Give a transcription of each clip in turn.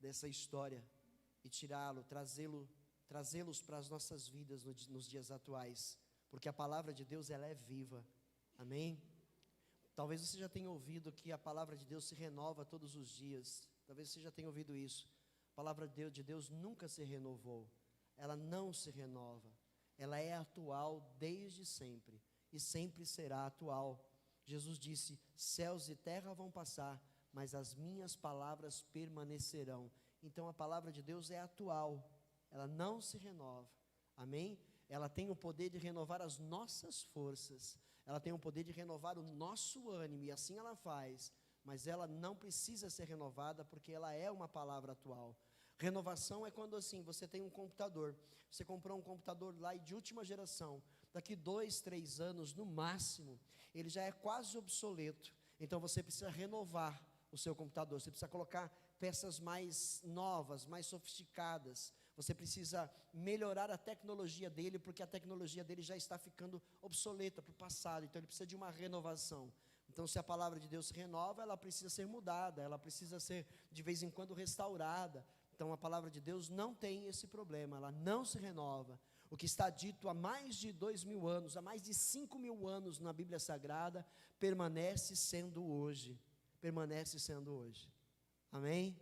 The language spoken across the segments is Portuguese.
dessa história e trazê-los para as nossas vidas nos dias atuais, porque a palavra de Deus, ela é viva, amém? Talvez você já tenha ouvido que a palavra de Deus se renova todos os dias, talvez você já tenha ouvido isso. A palavra de Deus nunca se renovou, ela não se renova, ela é atual desde sempre, e sempre será atual. Jesus disse: céus e terra vão passar, mas as minhas palavras permanecerão. Então a palavra de Deus é atual, ela não se renova, amém? Ela tem o poder de renovar as nossas forças, ela tem o poder de renovar o nosso ânimo, e assim ela faz, mas ela não precisa ser renovada, porque ela é uma palavra atual. Renovação é quando assim, você tem um computador, você comprou um computador lá de última geração, daqui 2, 3 anos no máximo, ele já é quase obsoleto, então você precisa renovar o seu computador, você precisa colocar peças mais novas, mais sofisticadas, você precisa melhorar a tecnologia dele, porque a tecnologia dele já está ficando obsoleta para o passado, então ele precisa de uma renovação. Então se a palavra de Deus se renova, ela precisa ser mudada, ela precisa ser de vez em quando restaurada. Então a palavra de Deus não tem esse problema, ela não se renova. O que está dito há mais de 2.000 anos, há mais de 5.000 anos na Bíblia Sagrada, permanece sendo hoje, amém?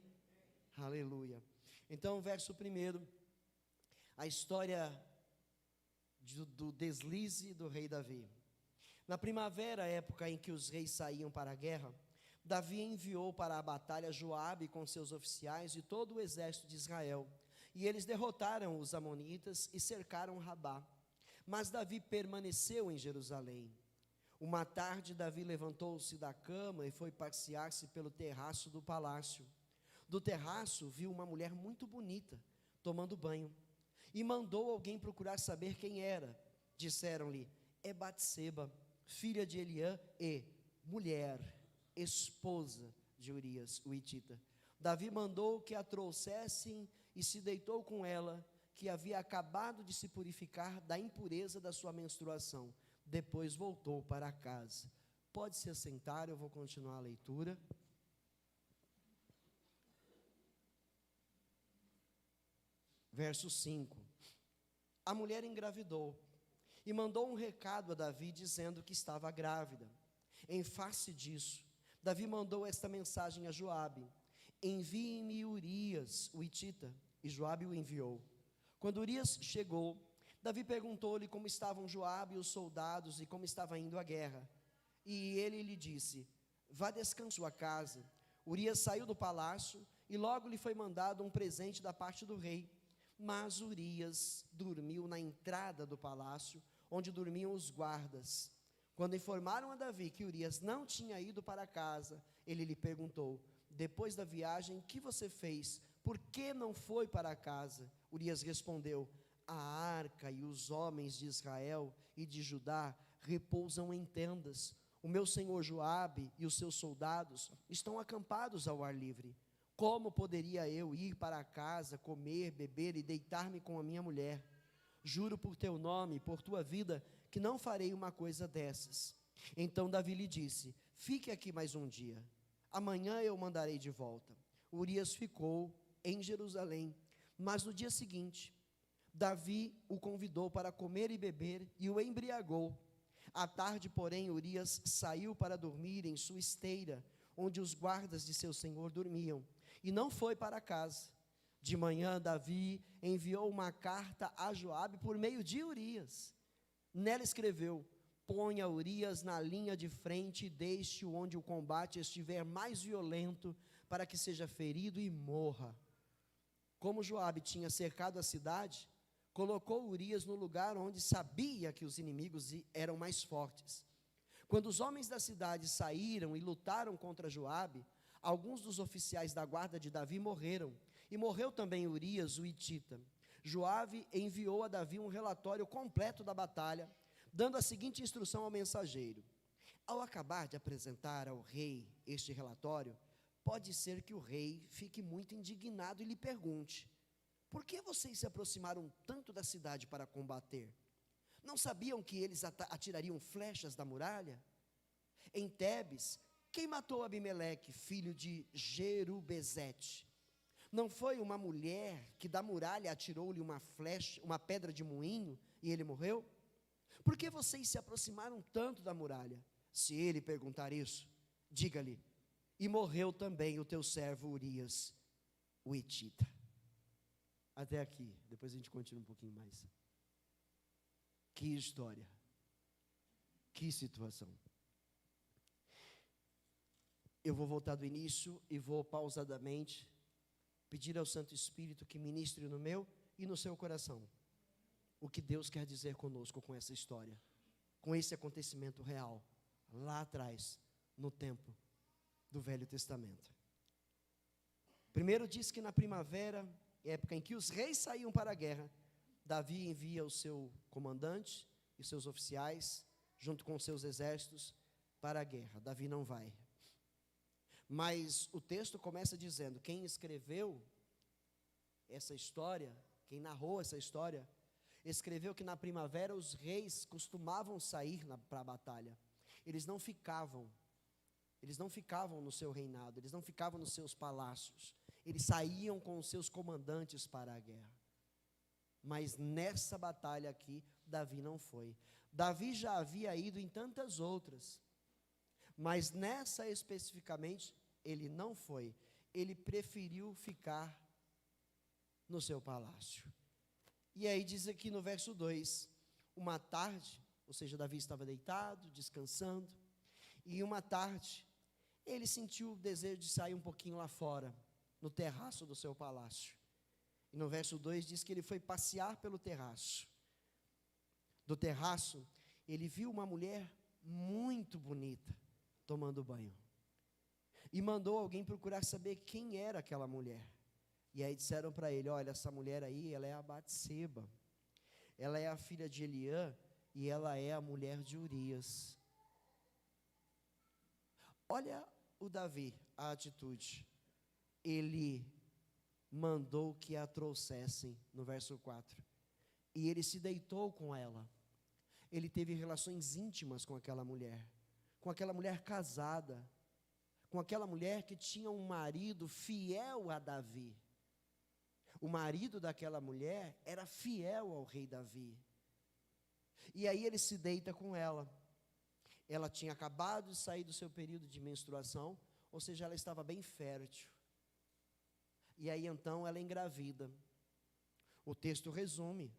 Aleluia. Então verso 1, a história do deslize do rei Davi. Na primavera, época em que os reis saíam para a guerra, Davi enviou para a batalha Joabe com seus oficiais e todo o exército de Israel, e eles derrotaram os amonitas e cercaram Rabá. Mas Davi permaneceu em Jerusalém. Uma tarde, Davi levantou-se da cama e foi passear-se pelo terraço do palácio. Do terraço viu uma mulher muito bonita tomando banho e mandou alguém procurar saber quem era. Disseram-lhe: é Batseba, filha de Eliã e mulher, esposa de Urias, o hitita. Davi mandou que a trouxessem e se deitou com ela, que havia acabado de se purificar da impureza da sua menstruação. Depois voltou para casa. Pode se assentar, eu vou continuar a leitura. Verso 5. A mulher engravidou e mandou um recado a Davi dizendo que estava grávida. Em face disso, Davi mandou esta mensagem a Joabe: envie-me Urias, o hitita. E Joabe o enviou. Quando Urias chegou, Davi perguntou-lhe como estavam Joabe e os soldados e como estava indo a guerra. E ele lhe disse: vá descansar em sua casa. Urias saiu do palácio e logo lhe foi mandado um presente da parte do rei. Mas Urias dormiu na entrada do palácio, onde dormiam os guardas. Quando informaram a Davi que Urias não tinha ido para casa, ele lhe perguntou: depois da viagem, o que você fez? Por que não foi para casa? Urias respondeu: a arca e os homens de Israel e de Judá repousam em tendas. O meu senhor Joabe e os seus soldados estão acampados ao ar livre. Como poderia eu ir para casa, comer, beber e deitar-me com a minha mulher? Juro por teu nome e por tua vida que não farei uma coisa dessas. Então Davi lhe disse: fique aqui mais um dia, amanhã eu mandarei de volta. Urias ficou em Jerusalém, mas no dia seguinte Davi o convidou para comer e beber e o embriagou. À tarde, porém, Urias saiu para dormir em sua esteira, onde os guardas de seu senhor dormiam, e não foi para casa. De manhã, Davi enviou uma carta a Joabe por meio de Urias. Nela escreveu: ponha Urias na linha de frente e deixe-o onde o combate estiver mais violento, para que seja ferido e morra. Como Joabe tinha cercado a cidade, colocou Urias no lugar onde sabia que os inimigos eram mais fortes. Quando os homens da cidade saíram e lutaram contra Joabe, alguns dos oficiais da guarda de Davi morreram, e morreu também Urias, o hitita. Joabe enviou a Davi um relatório completo da batalha, dando a seguinte instrução ao mensageiro: ao acabar de apresentar ao rei este relatório, pode ser que o rei fique muito indignado e lhe pergunte: por que vocês se aproximaram tanto da cidade para combater? Não sabiam que eles atirariam flechas da muralha? Em Tebes, quem matou Abimeleque, filho de Jerubezete? Não foi uma mulher que da muralha atirou-lhe uma flecha, uma pedra de moinho, e ele morreu? Por que vocês se aproximaram tanto da muralha? Se ele perguntar isso, diga-lhe: e morreu também o teu servo Urias, o Hitita. Até aqui, depois a gente continua um pouquinho mais. Que história, que situação. Eu vou voltar do início e vou pausadamente pedir ao Santo Espírito que ministre no meu e no seu coração o que Deus quer dizer conosco com essa história, com esse acontecimento real, lá atrás, no tempo do Velho Testamento. Primeiro diz que na primavera, época em que os reis saíam para a guerra, Davi envia o seu comandante e seus oficiais, junto com seus exércitos, para a guerra. Davi não vai. Mas o texto começa dizendo, quem escreveu essa história, quem narrou essa história, escreveu que na primavera os reis costumavam sair para a batalha. Eles não ficavam no seu reinado, eles não ficavam nos seus palácios, eles saíam com os seus comandantes para a guerra. Mas nessa batalha aqui, Davi não foi. Davi já havia ido em tantas outras, mas nessa especificamente, ele não foi. Ele preferiu ficar no seu palácio. E aí diz aqui no verso 2, uma tarde, ou seja, Davi estava deitado, descansando, e uma tarde, ele sentiu o desejo de sair um pouquinho lá fora, no terraço do seu palácio. E no verso 2 diz que ele foi passear pelo terraço. Do terraço, ele viu uma mulher muito bonita, tomando banho. E mandou alguém procurar saber quem era aquela mulher. E aí disseram para ele, olha, essa mulher aí, ela é a Batseba. Ela é a filha de Eliã e ela é a mulher de Urias. Olha o Davi, a atitude. Ele mandou que a trouxessem, no verso 4. E ele se deitou com ela. Ele teve relações íntimas com aquela mulher casada, com aquela mulher que tinha um marido fiel a Davi. O marido daquela mulher era fiel ao rei Davi. E aí ele se deita com ela. Ela tinha acabado de sair do seu período de menstruação, ou seja, ela estava bem fértil. E aí então ela engravida. O texto resume,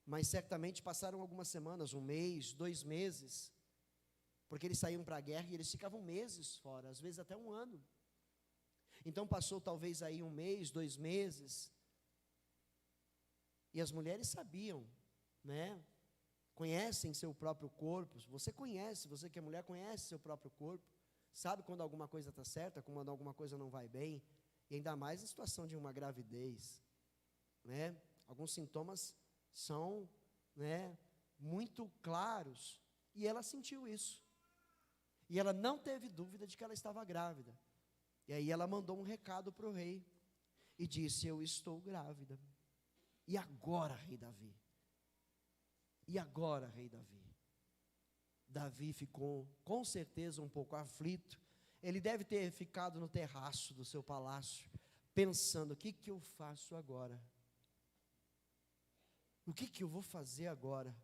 mas certamente passaram algumas semanas, 1 mês, 2 meses, porque eles saíam para a guerra e eles ficavam meses fora, às vezes até 1 ano. Então passou talvez aí 1 mês, 2 meses, e as mulheres sabiam, né? Conhecem seu próprio corpo. Você que é mulher, conhece seu próprio corpo, sabe quando alguma coisa está certa, quando alguma coisa não vai bem, e ainda mais em situação de uma gravidez, né? Alguns sintomas são, né, muito claros, e ela sentiu isso, e ela não teve dúvida de que ela estava grávida, e aí ela mandou um recado para o rei, e disse, eu estou grávida, e agora, rei Davi? E agora, rei Davi? Davi ficou, com certeza, um pouco aflito. Ele deve ter ficado no terraço do seu palácio, pensando, o que eu faço agora? O que eu vou fazer agora?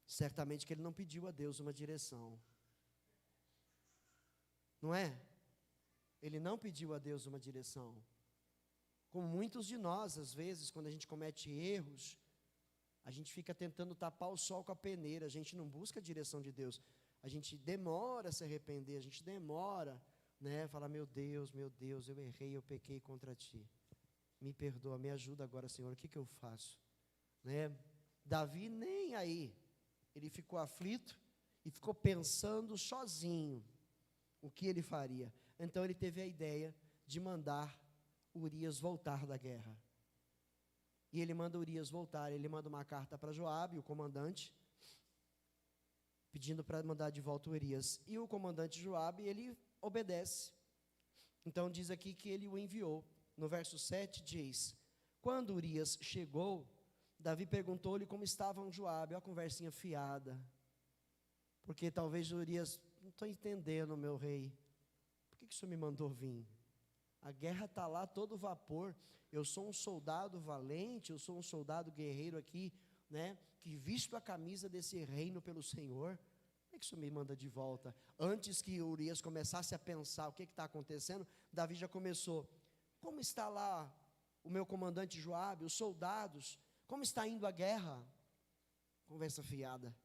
Certamente que ele não pediu a Deus uma direção. Não é? Ele não pediu a Deus uma direção. Como muitos de nós, às vezes, quando a gente comete erros, a gente fica tentando tapar o sol com a peneira, a gente não busca a direção de Deus, a gente demora a se arrepender, a gente demora, né, falar, meu Deus, eu errei, eu pequei contra Ti, me perdoa, me ajuda agora, Senhor, o que eu faço? Né? Davi nem aí, ele ficou aflito e ficou pensando sozinho o que ele faria. Então ele teve a ideia de mandar Urias voltar da guerra. E ele manda Urias voltar, ele manda uma carta para Joabe, o comandante, pedindo para mandar de volta Urias. E o comandante Joabe, ele obedece. Então diz aqui que ele o enviou. No verso 7 diz, quando Urias chegou, Davi perguntou-lhe como estavam Joabe, uma conversinha fiada. Porque talvez Urias, não estou entendendo, meu rei, por que o senhor me mandou vir? A guerra está lá todo vapor. Eu sou um soldado valente, eu sou um soldado guerreiro aqui, né, que visto a camisa desse reino pelo Senhor. Como é que isso me manda de volta? Antes que Urias começasse a pensar o que está acontecendo, Davi já começou. Como está lá o meu comandante Joabe, os soldados? Como está indo a guerra? Conversa fiada,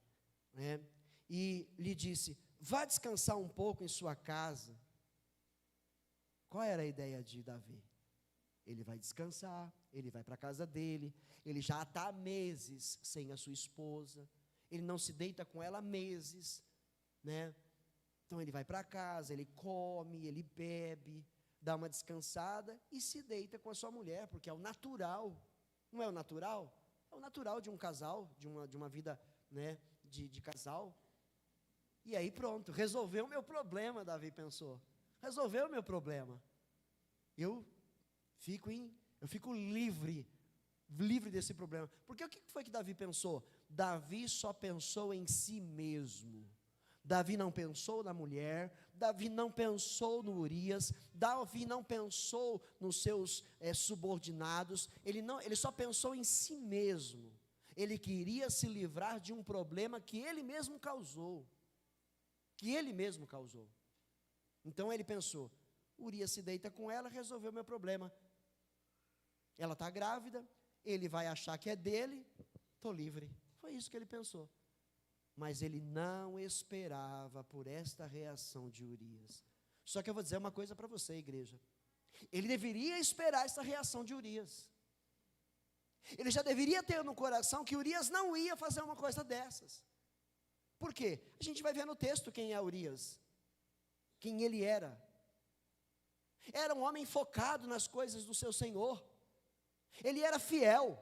né? E lhe disse: vá descansar um pouco em sua casa. Qual era a ideia de Davi? Ele vai descansar, ele vai para a casa dele, ele já está há meses sem a sua esposa, ele não se deita com ela há meses, né? Então ele vai para casa, ele come, ele bebe, dá uma descansada e se deita com a sua mulher, porque é o natural. Não é o natural? É o natural de um casal, de uma vida, né, de casal. E aí pronto, resolveu o meu problema, Davi pensou. Resolveu o meu problema. Eu fico livre desse problema. Porque o que foi que Davi pensou? Davi só pensou em si mesmo. Davi não pensou na mulher, Davi não pensou no Urias, Davi não pensou nos seus subordinados, ele só pensou em si mesmo. Ele queria se livrar de um problema que ele mesmo causou. Então ele pensou: Urias se deita com ela, resolveu o meu problema. Ela está grávida, ele vai achar que é dele, estou livre. Foi isso que ele pensou. Mas ele não esperava por esta reação de Urias. Só que eu vou dizer uma coisa para você, igreja. Ele deveria esperar essa reação de Urias. Ele já deveria ter no coração que Urias não ia fazer uma coisa dessas. Por quê? A gente vai ver no texto quem é Urias, quem ele era. Era um homem focado nas coisas do seu Senhor. Ele era fiel,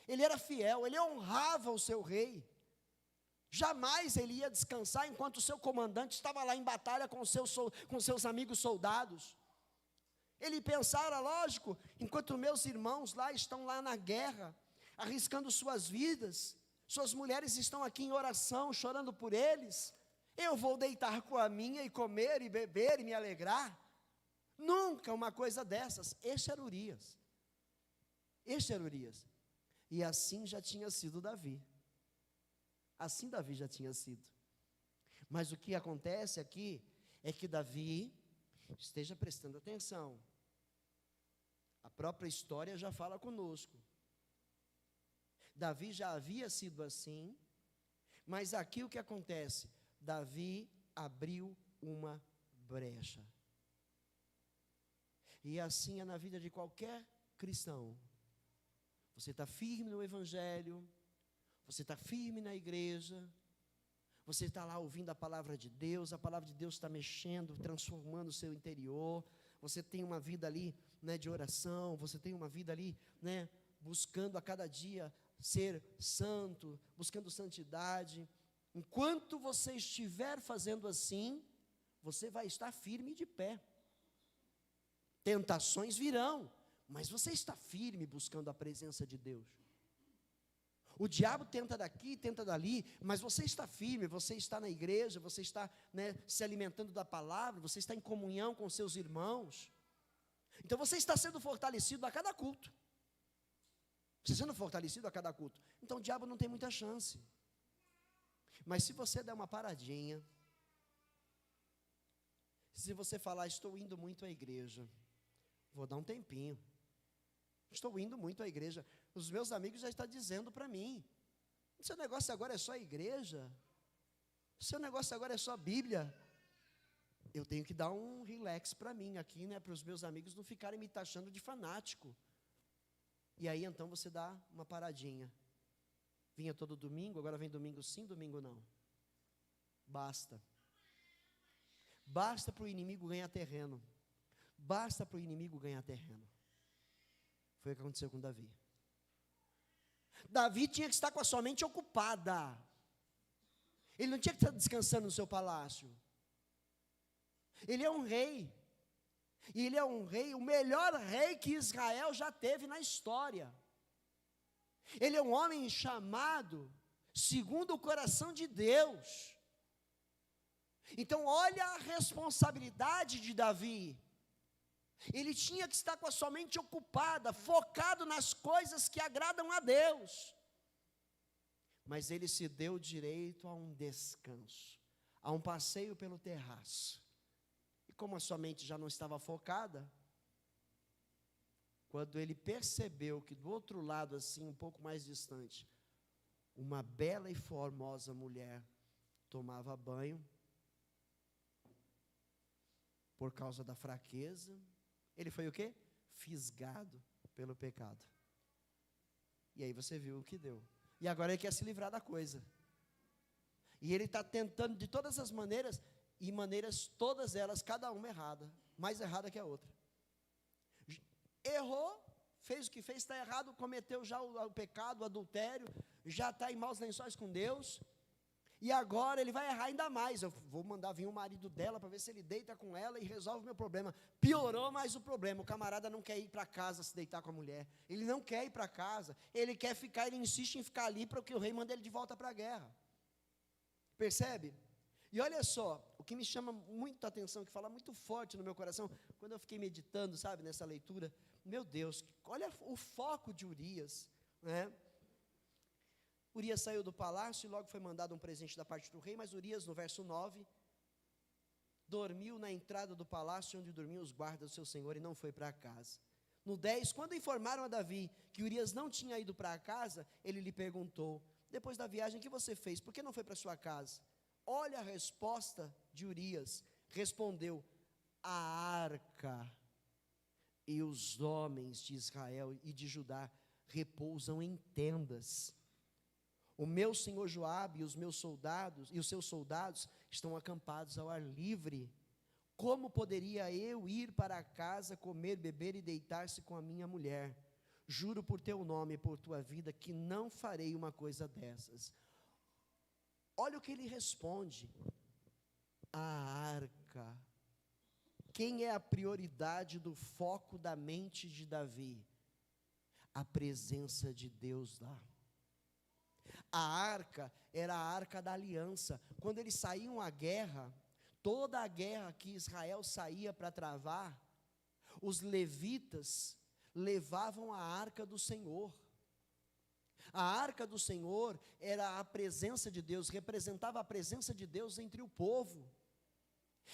ele honrava o seu rei. Jamais ele ia descansar enquanto o seu comandante estava lá em batalha com seus amigos soldados. Ele pensara, lógico, enquanto meus irmãos lá estão lá na guerra, arriscando suas vidas, suas mulheres estão aqui em oração, chorando por eles, eu vou deitar com a minha e comer e beber e me alegrar. Nunca uma coisa dessas. Este era Urias. E assim já tinha sido Davi. Assim Davi já tinha sido. Mas o que acontece aqui é que Davi, esteja prestando atenção, a própria história já fala conosco. Davi já havia sido assim, mas aqui o que acontece? Davi abriu uma brecha. E assim é na vida de qualquer cristão. Você está firme no Evangelho, você está firme na igreja, você está lá ouvindo a palavra de Deus está mexendo, transformando o seu interior, você tem uma vida ali, né, de oração, você tem uma vida ali, né, buscando a cada dia ser santo, buscando santidade. Enquanto você estiver fazendo assim, você vai estar firme e de pé. Tentações virão, mas você está firme buscando a presença de Deus. O diabo tenta daqui, tenta dali, mas você está firme, você está na igreja, você está, né, se alimentando da palavra, você está em comunhão com seus irmãos. Então você está sendo fortalecido a cada culto. Você sendo fortalecido a cada culto. Então o diabo não tem muita chance. Mas se você der uma paradinha, se você falar: estou indo muito à igreja, vou dar um tempinho. Estou indo muito à igreja. Os meus amigos já estão dizendo para mim: seu negócio agora é só igreja? Seu negócio agora é só Bíblia? Eu tenho que dar um relax para mim aqui, né? Para os meus amigos não ficarem me taxando de fanático. E aí então você dá uma paradinha. Vinha todo domingo, agora vem domingo sim, domingo não. Basta. Basta para o inimigo ganhar terreno. Basta para o inimigo ganhar terreno. Foi o que aconteceu com Davi. Davi tinha que estar com a sua mente ocupada. Ele não tinha que estar descansando no seu palácio. Ele é um rei. E ele é um rei, o melhor rei que Israel já teve na história. Ele é um homem chamado segundo o coração de Deus. Então olha a responsabilidade de Davi. Ele tinha que estar com a sua mente ocupada, focado nas coisas que agradam a Deus. Mas ele se deu direito a um descanso, a um passeio pelo terraço. E como a sua mente já não estava focada, quando ele percebeu que do outro lado, assim, um pouco mais distante, uma bela e formosa mulher tomava banho, por causa da fraqueza, ele foi o quê? Fisgado pelo pecado. E aí você viu o que deu. E agora ele quer se livrar da coisa. E ele está tentando de todas as maneiras, e maneiras todas elas, cada uma errada, mais errada que a outra. Errou, fez o que fez, está errado, cometeu já o pecado, o adultério, já está em maus lençóis com Deus, e agora ele vai errar ainda mais. Eu vou mandar vir o marido dela para ver se ele deita com ela e resolve o meu problema. Piorou mais o problema, o camarada não quer ir para casa se deitar com a mulher, ele não quer ir para casa, ele quer ficar, ele insiste em ficar ali para que o rei mande ele de volta para a guerra. Percebe? E olha só, o que me chama muito a atenção, que fala muito forte no meu coração, quando eu fiquei meditando, sabe, nessa leitura, meu Deus, olha o foco de Urias, né? Urias saiu do palácio e logo foi mandado um presente da parte do rei, mas Urias, no verso 9, dormiu na entrada do palácio onde dormiam os guardas do seu senhor e não foi para casa. No 10, quando informaram a Davi que Urias não tinha ido para casa, ele lhe perguntou, depois da viagem, o que você fez? Por que não foi para sua casa? Olha a resposta de Urias, respondeu, a arca e os homens de Israel e de Judá repousam em tendas. O meu senhor Joabe e os meus soldados, e os seus soldados estão acampados ao ar livre. Como poderia eu ir para casa, comer, beber e deitar-se com a minha mulher? Juro por teu nome e por tua vida que não farei uma coisa dessas. Olha o que ele responde, a arca. Quem é a prioridade do foco da mente de Davi? A presença de Deus lá. A arca era a arca da aliança. Quando eles saíam à guerra, toda a guerra que Israel saía para travar, os levitas levavam a arca do Senhor. A arca do Senhor era a presença de Deus, representava a presença de Deus entre o povo.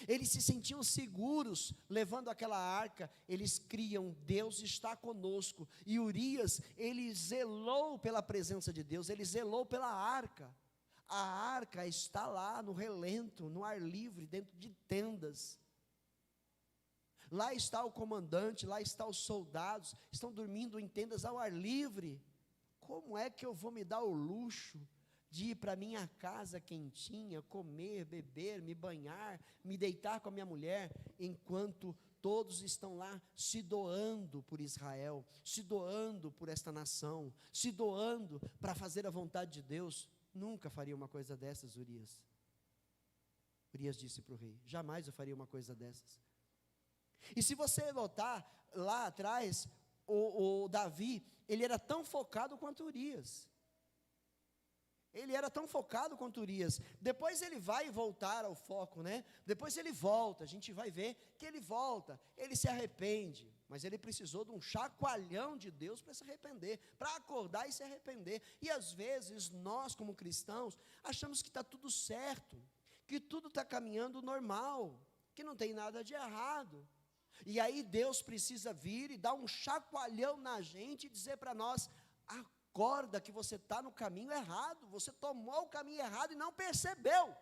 Eles se sentiam seguros levando aquela arca, eles criam, Deus está conosco. E Urias, ele zelou pela presença de Deus, ele zelou pela arca. A arca está lá no relento, no ar livre, dentro de tendas. Lá está o comandante, lá estão os soldados, estão dormindo em tendas ao ar livre. Como é que eu vou me dar o luxo de ir para minha casa quentinha, comer, beber, me banhar, me deitar com a minha mulher, enquanto todos estão lá se doando por Israel, se doando por esta nação, se doando para fazer a vontade de Deus? Nunca faria uma coisa dessas, Urias. Urias disse para o rei, jamais eu faria uma coisa dessas. E se você notar, lá atrás, o Davi, ele era tão focado quanto Urias. Ele era tão focado quanto Urias. Depois ele vai voltar ao foco, né? Depois ele volta, a gente vai ver que ele volta, ele se arrepende, mas ele precisou de um chacoalhão de Deus para se arrepender, para acordar e se arrepender. E às vezes nós, como cristãos, achamos que está tudo certo, que tudo está caminhando normal, que não tem nada de errado. E aí Deus precisa vir e dar um chacoalhão na gente e dizer para nós, acorda que você está no caminho errado, você tomou o caminho errado e não percebeu.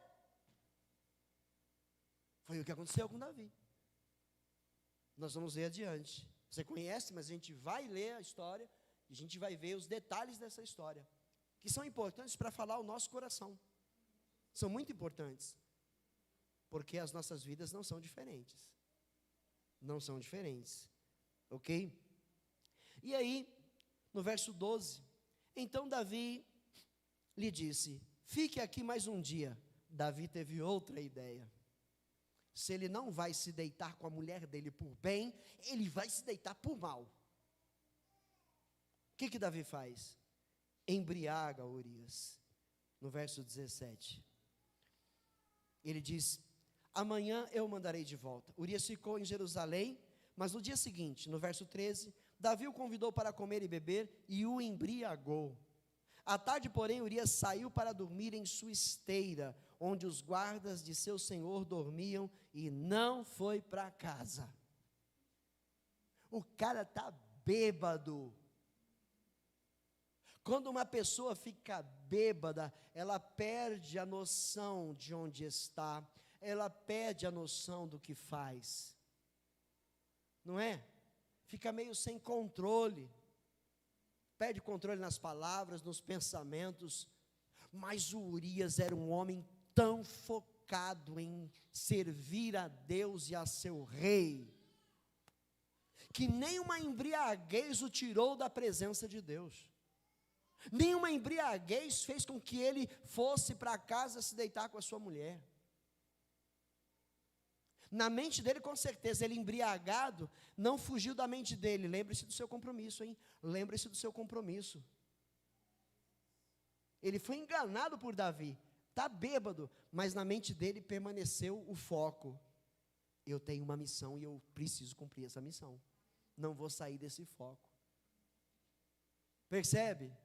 Foi o que aconteceu com Davi. Nós vamos ver adiante. Você conhece, mas a gente vai ler a história, e a gente vai ver os detalhes dessa história, que são importantes para falar ao nosso coração. São muito importantes, porque as nossas vidas não são diferentes. Não são diferentes, ok? E aí, no verso 12, então Davi lhe disse, fique aqui mais um dia. Davi teve outra ideia. Se ele não vai se deitar com a mulher dele por bem, ele vai se deitar por mal. O que Davi faz? Embriaga Urias, no verso 17. Ele diz, amanhã eu mandarei de volta. Urias ficou em Jerusalém, Mas no dia seguinte, no verso 13, Davi o convidou para comer e beber e o embriagou. À tarde, porém, Urias saiu para dormir em sua esteira, onde os guardas de seu senhor dormiam, e não foi para casa. O cara está bêbado. Quando uma pessoa fica bêbada, ela perde a noção de onde está, ela perde a noção do que faz. Não é? Fica meio sem controle. Perde controle nas palavras, nos pensamentos. Mas o Urias era um homem tão focado em servir a Deus e a seu rei, que nem uma embriaguez o tirou da presença de Deus. Nenhuma embriaguez fez com que ele fosse para casa se deitar com a sua mulher. Na mente dele, com certeza, ele embriagado, não fugiu da mente dele. Lembre-se do seu compromisso, hein? Lembre-se do seu compromisso. Ele foi enganado por Davi, está bêbado, mas na mente dele permaneceu o foco. Eu tenho uma missão e eu preciso cumprir essa missão. Não vou sair desse foco. Percebe?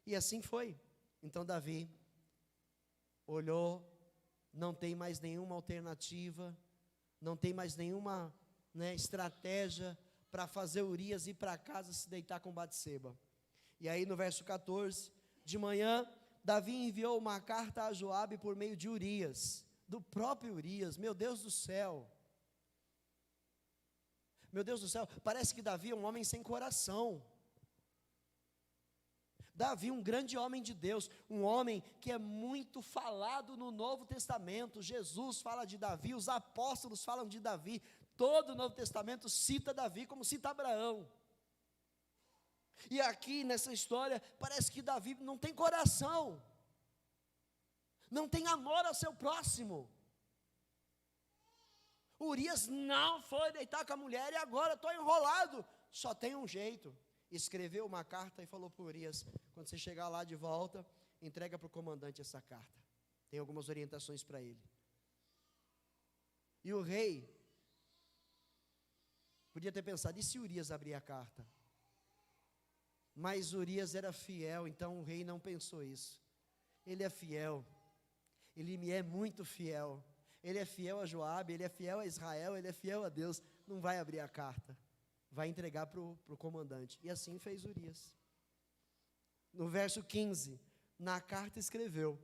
E assim foi. Então Davi olhou, não tem mais nenhuma alternativa, não tem mais nenhuma estratégia para fazer Urias ir para casa se deitar com Batseba. E aí no verso 14, de manhã, Davi enviou uma carta a Joabe por meio de Urias, do próprio Urias. Meu Deus do céu, parece que Davi é um homem sem coração. Davi, um grande homem de Deus, um homem que é muito falado no Novo Testamento. Jesus fala de Davi, os apóstolos falam de Davi, todo o Novo Testamento cita Davi como cita Abraão. E aqui nessa história, parece que Davi não tem coração, não tem amor ao seu próximo. Urias não foi deitar com a mulher e agora estou enrolado, só tem um jeito. Escreveu uma carta e falou para Urias: quando você chegar lá de volta, entrega para o comandante essa carta. Tem algumas orientações para ele. E o rei podia ter pensado: e se Urias abrir a carta? Mas Urias era fiel, então o rei não pensou isso. Ele é fiel, ele me é muito fiel. Ele é fiel a Joabe, ele é fiel a Israel, ele é fiel a Deus. Não vai abrir a carta, vai entregar para o comandante. E assim fez Urias. No verso 15, na carta escreveu: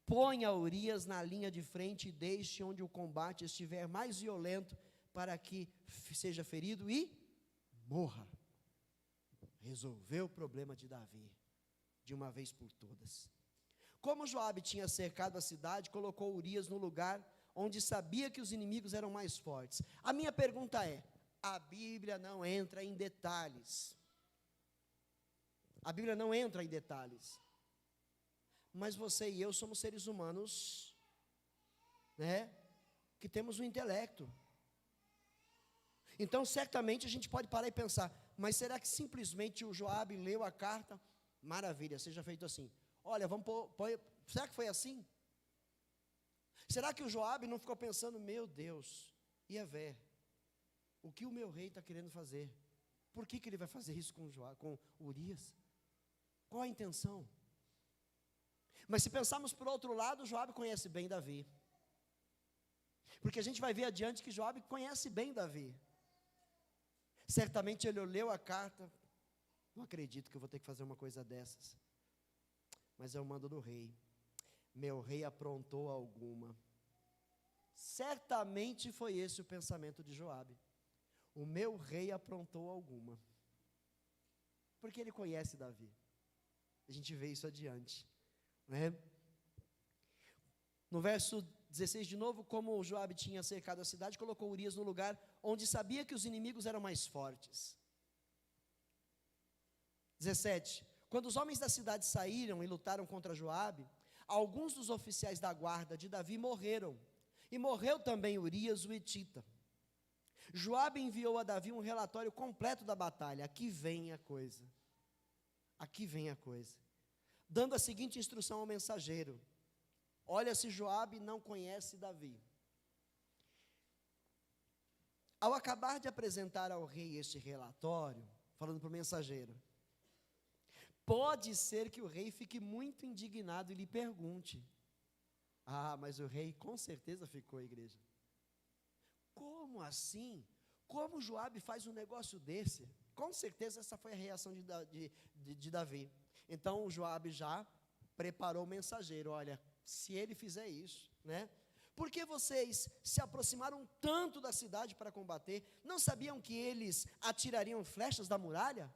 ponha Urias na linha de frente e deixe onde o combate estiver mais violento, para que seja ferido e morra. Resolveu o problema de Davi, de uma vez por todas. Como Joabe tinha cercado a cidade, colocou Urias no lugar onde sabia que os inimigos eram mais fortes. A minha pergunta é: a Bíblia não entra em detalhes. A Bíblia não entra em detalhes. Mas você e eu somos seres humanos, que temos um intelecto. Então, certamente a gente pode parar e pensar: mas será que simplesmente o Joabe leu a carta? Maravilha, seja feito assim. Olha, será que foi assim? Será que o Joabe não ficou pensando: meu Deus, Iavé, o que o meu rei está querendo fazer? Por que ele vai fazer isso com Urias? Qual a intenção? Mas se pensarmos por outro lado, Joabe conhece bem Davi. Porque a gente vai ver adiante que Joabe conhece bem Davi. Certamente ele leu a carta: não acredito que eu vou ter que fazer uma coisa dessas. Mas é o mando do rei. Meu rei aprontou alguma. Certamente foi esse o pensamento de Joabe. O meu rei aprontou alguma. Porque ele conhece Davi. A gente vê isso adiante, No verso 16 de novo, como Joabe tinha cercado a cidade, colocou Urias no lugar onde sabia que os inimigos eram mais fortes. 17. Quando os homens da cidade saíram e lutaram contra Joabe, alguns dos oficiais da guarda de Davi morreram, e morreu também Urias o Etita. Joabe enviou a Davi um relatório completo da batalha. Aqui vem a coisa. Dando a seguinte instrução ao mensageiro: olha, se Joabe não conhece Davi, Ao acabar de apresentar ao rei este relatório, falando para o mensageiro, pode ser que o rei fique muito indignado e lhe pergunte. Mas o rei com certeza ficou, igreja. Como assim? Como Joabe faz um negócio desse? Com certeza essa foi a reação de Davi. Então Joabe já preparou o mensageiro. Olha, se ele fizer isso, né? Por que vocês se aproximaram tanto da cidade para combater? Não sabiam que eles atirariam flechas da muralha?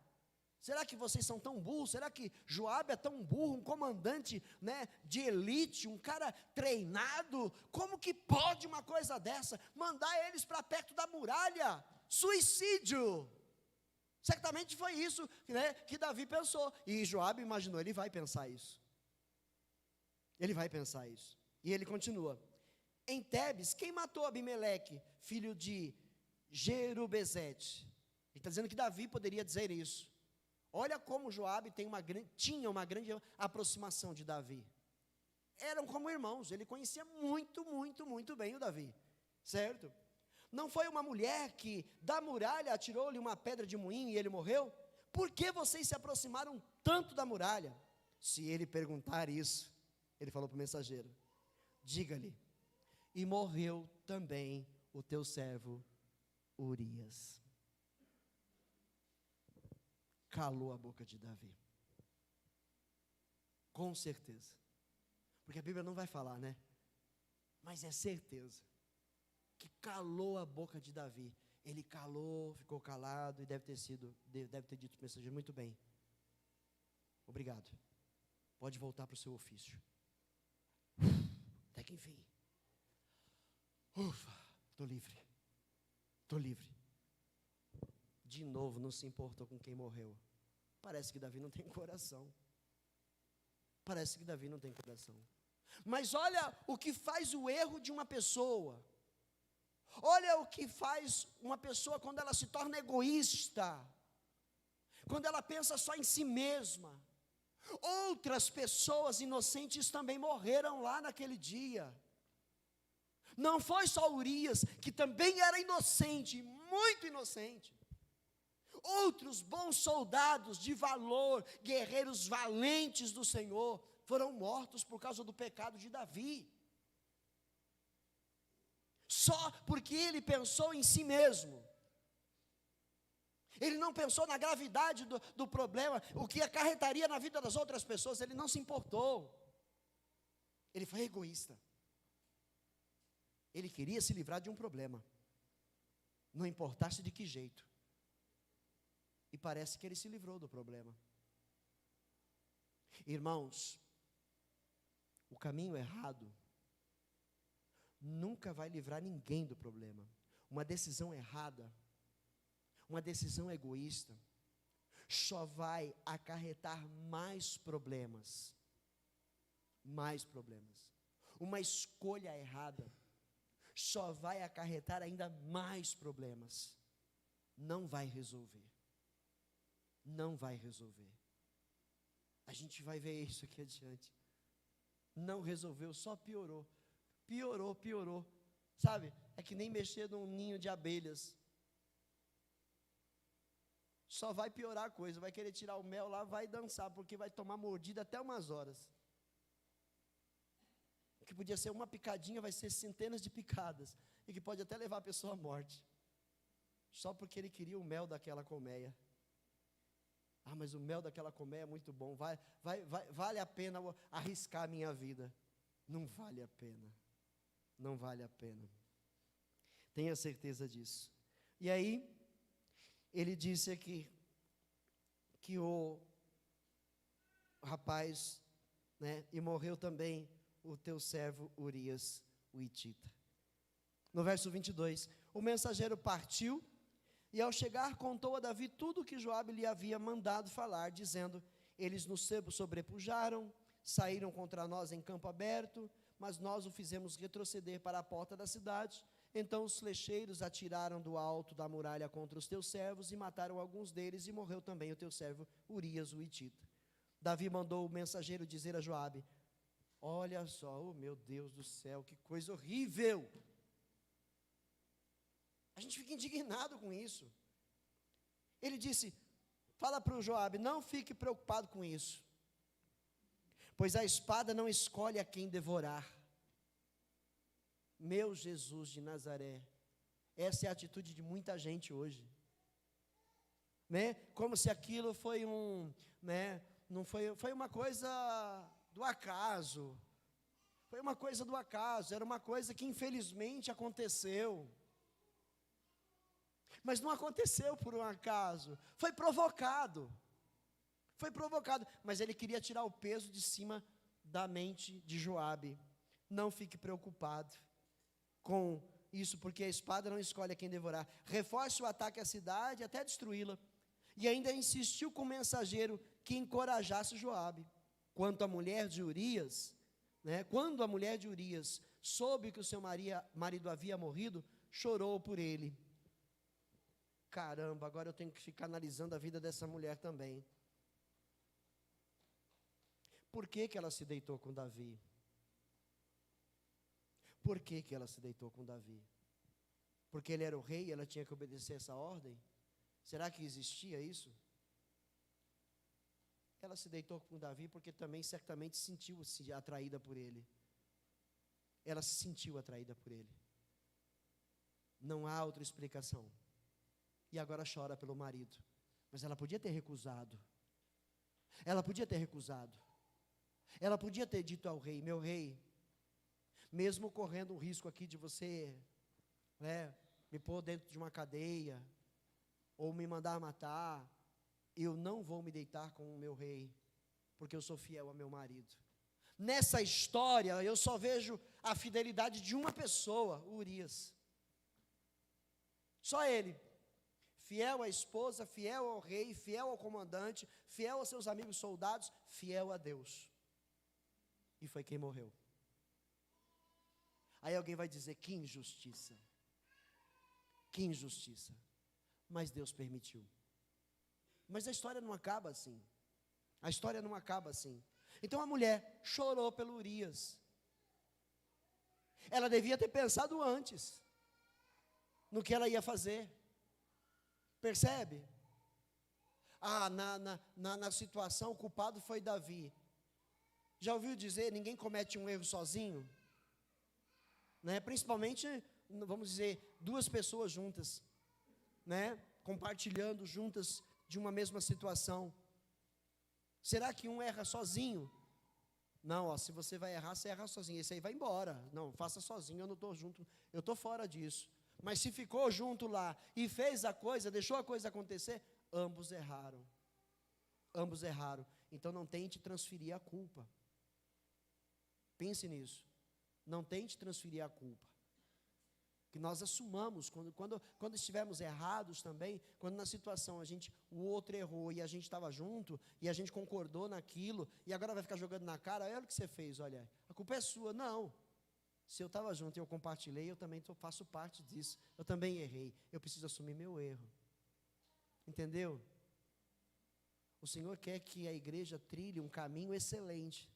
Será que vocês são tão burros? Será que Joabe é tão burro, um comandante, né, de elite, um cara treinado? Como que pode uma coisa dessa? Mandar eles para perto da muralha? Suicídio! Certamente foi isso, né, que Davi pensou. E Joabe imaginou, ele vai pensar isso. Ele vai pensar isso. E ele continua. Em Tebes, quem matou Abimeleque, filho de Jerubezete? Ele está dizendo que Davi poderia dizer isso. Olha como Joabe tinha uma grande aproximação de Davi. Eram como irmãos, ele conhecia muito bem o Davi, certo? Não foi uma mulher que da muralha atirou-lhe uma pedra de moinho e ele morreu? Por que vocês se aproximaram tanto da muralha? Se ele perguntar isso, ele falou para o mensageiro, diga-lhe, e morreu também o teu servo Urias. Calou a boca de Davi. Com certeza. Porque a Bíblia não vai falar, né? Mas é certeza. Que calou a boca de Davi. Ele calou, ficou calado e deve ter dito para o mensageiro, muito bem. Obrigado. Pode voltar para o seu ofício. Até que enfim. Ufa, estou livre. Estou livre. De novo, não se importou com quem morreu. Parece que Davi não tem coração. Parece que Davi não tem coração. Mas olha o que faz o erro de uma pessoa. Olha o que faz uma pessoa quando ela se torna egoísta. Quando ela pensa só em si mesma. Outras pessoas inocentes também morreram lá naquele dia. Não foi só Urias, que também era inocente, muito inocente. Outros bons soldados de valor, guerreiros valentes do Senhor, foram mortos por causa do pecado de Davi. Só porque ele pensou em si mesmo. Ele não pensou na gravidade do problema, o que acarretaria na vida das outras pessoas, ele não se importou. Ele foi egoísta. Ele queria se livrar de um problema, não importasse de que jeito. E parece que ele se livrou do problema. Irmãos, o caminho errado nunca vai livrar ninguém do problema. Uma decisão errada, uma decisão egoísta, só vai acarretar mais problemas. Mais problemas. Uma escolha errada só vai acarretar ainda mais problemas. Não vai resolver. Não vai resolver. A gente vai ver isso aqui adiante. Não resolveu, só piorou. Piorou. Sabe, é que nem mexer num ninho de abelhas. Só vai piorar a coisa, vai querer tirar o mel lá, vai dançar, porque vai tomar mordida até umas horas. O que podia ser uma picadinha, vai ser centenas de picadas, e que pode até levar a pessoa à morte. Só porque ele queria o mel daquela colmeia. Mas o mel daquela colmeia é muito bom, vale a pena arriscar a minha vida. Não vale a pena. Não vale a pena. Tenha certeza disso. E aí, ele disse aqui, que o rapaz, né, e morreu também o teu servo Urias, o hitita. No verso 22, o mensageiro partiu, e ao chegar contou a Davi tudo o que Joabe lhe havia mandado falar, dizendo, eles nos sobrepujaram, saíram contra nós em campo aberto, mas nós o fizemos retroceder para a porta da cidade. Então os flecheiros atiraram do alto da muralha contra os teus servos, e mataram alguns deles, e morreu também o teu servo Urias, o hitita. Davi mandou o mensageiro dizer a Joabe, olha só, oh meu Deus do céu, que coisa horrível! A gente fica indignado com isso. Ele disse, fala para o Joabe, não fique preocupado com isso, pois a espada não escolhe a quem devorar. Meu Jesus de Nazaré, essa é a atitude de muita gente hoje, né? Como se aquilo foi não foi uma coisa do acaso, era uma coisa que infelizmente aconteceu. Mas não aconteceu por um acaso, foi provocado, mas ele queria tirar o peso de cima da mente de Joabe. Não fique preocupado com isso, porque a espada não escolhe a quem devorar. Reforce o ataque à cidade até destruí-la. E ainda insistiu com o mensageiro que encorajasse Joabe. Quanto à mulher de Urias, quando a mulher de Urias soube que o seu marido havia morrido, chorou por ele. Caramba, agora eu tenho que ficar analisando a vida dessa mulher também. Por que ela se deitou com Davi? Por que ela se deitou com Davi? Porque ele era o rei e ela tinha que obedecer essa ordem? Será que existia isso? Ela se deitou com Davi porque também certamente sentiu-se atraída por ele. Ela se sentiu atraída por ele. Não há outra explicação. E agora chora pelo marido. Mas ela podia ter recusado. Ela podia ter dito ao rei, meu rei, mesmo correndo o risco aqui de você, me pôr dentro de uma cadeia, ou me mandar matar, eu não vou me deitar com o meu rei, porque eu sou fiel ao meu marido. Nessa história, eu só vejo a fidelidade de uma pessoa, Urias. Só ele. Fiel à esposa, fiel ao rei, fiel ao comandante, fiel aos seus amigos soldados, fiel a Deus. E foi quem morreu. Aí alguém vai dizer, que injustiça. Que injustiça. Mas Deus permitiu. Mas a história não acaba assim. A história não acaba assim. Então a mulher chorou pelo Urias. Ela devia ter pensado antes no que ela ia fazer. Percebe? Na situação, o culpado foi Davi. Já ouviu dizer, ninguém comete um erro sozinho? Principalmente, vamos dizer, duas pessoas juntas, compartilhando juntas de uma mesma situação. Será que um erra sozinho? Não, se você vai errar, você erra sozinho. Esse aí vai embora. Não, faça sozinho, eu não estou junto, eu estou fora disso. Mas se ficou junto lá e fez a coisa, deixou a coisa acontecer, ambos erraram. Ambos erraram. Então não tente transferir a culpa. Pense nisso. Não tente transferir a culpa. Que nós assumamos, quando estivermos errados também, quando na situação o outro errou e a gente estava junto, e a gente concordou naquilo, e agora vai ficar jogando na cara, olha o que você fez, olha, a culpa é sua. Não. Se eu estava junto e eu compartilhei, eu também faço parte disso. Eu também errei. Eu preciso assumir meu erro. Entendeu? O Senhor quer que a igreja trilhe um caminho excelente.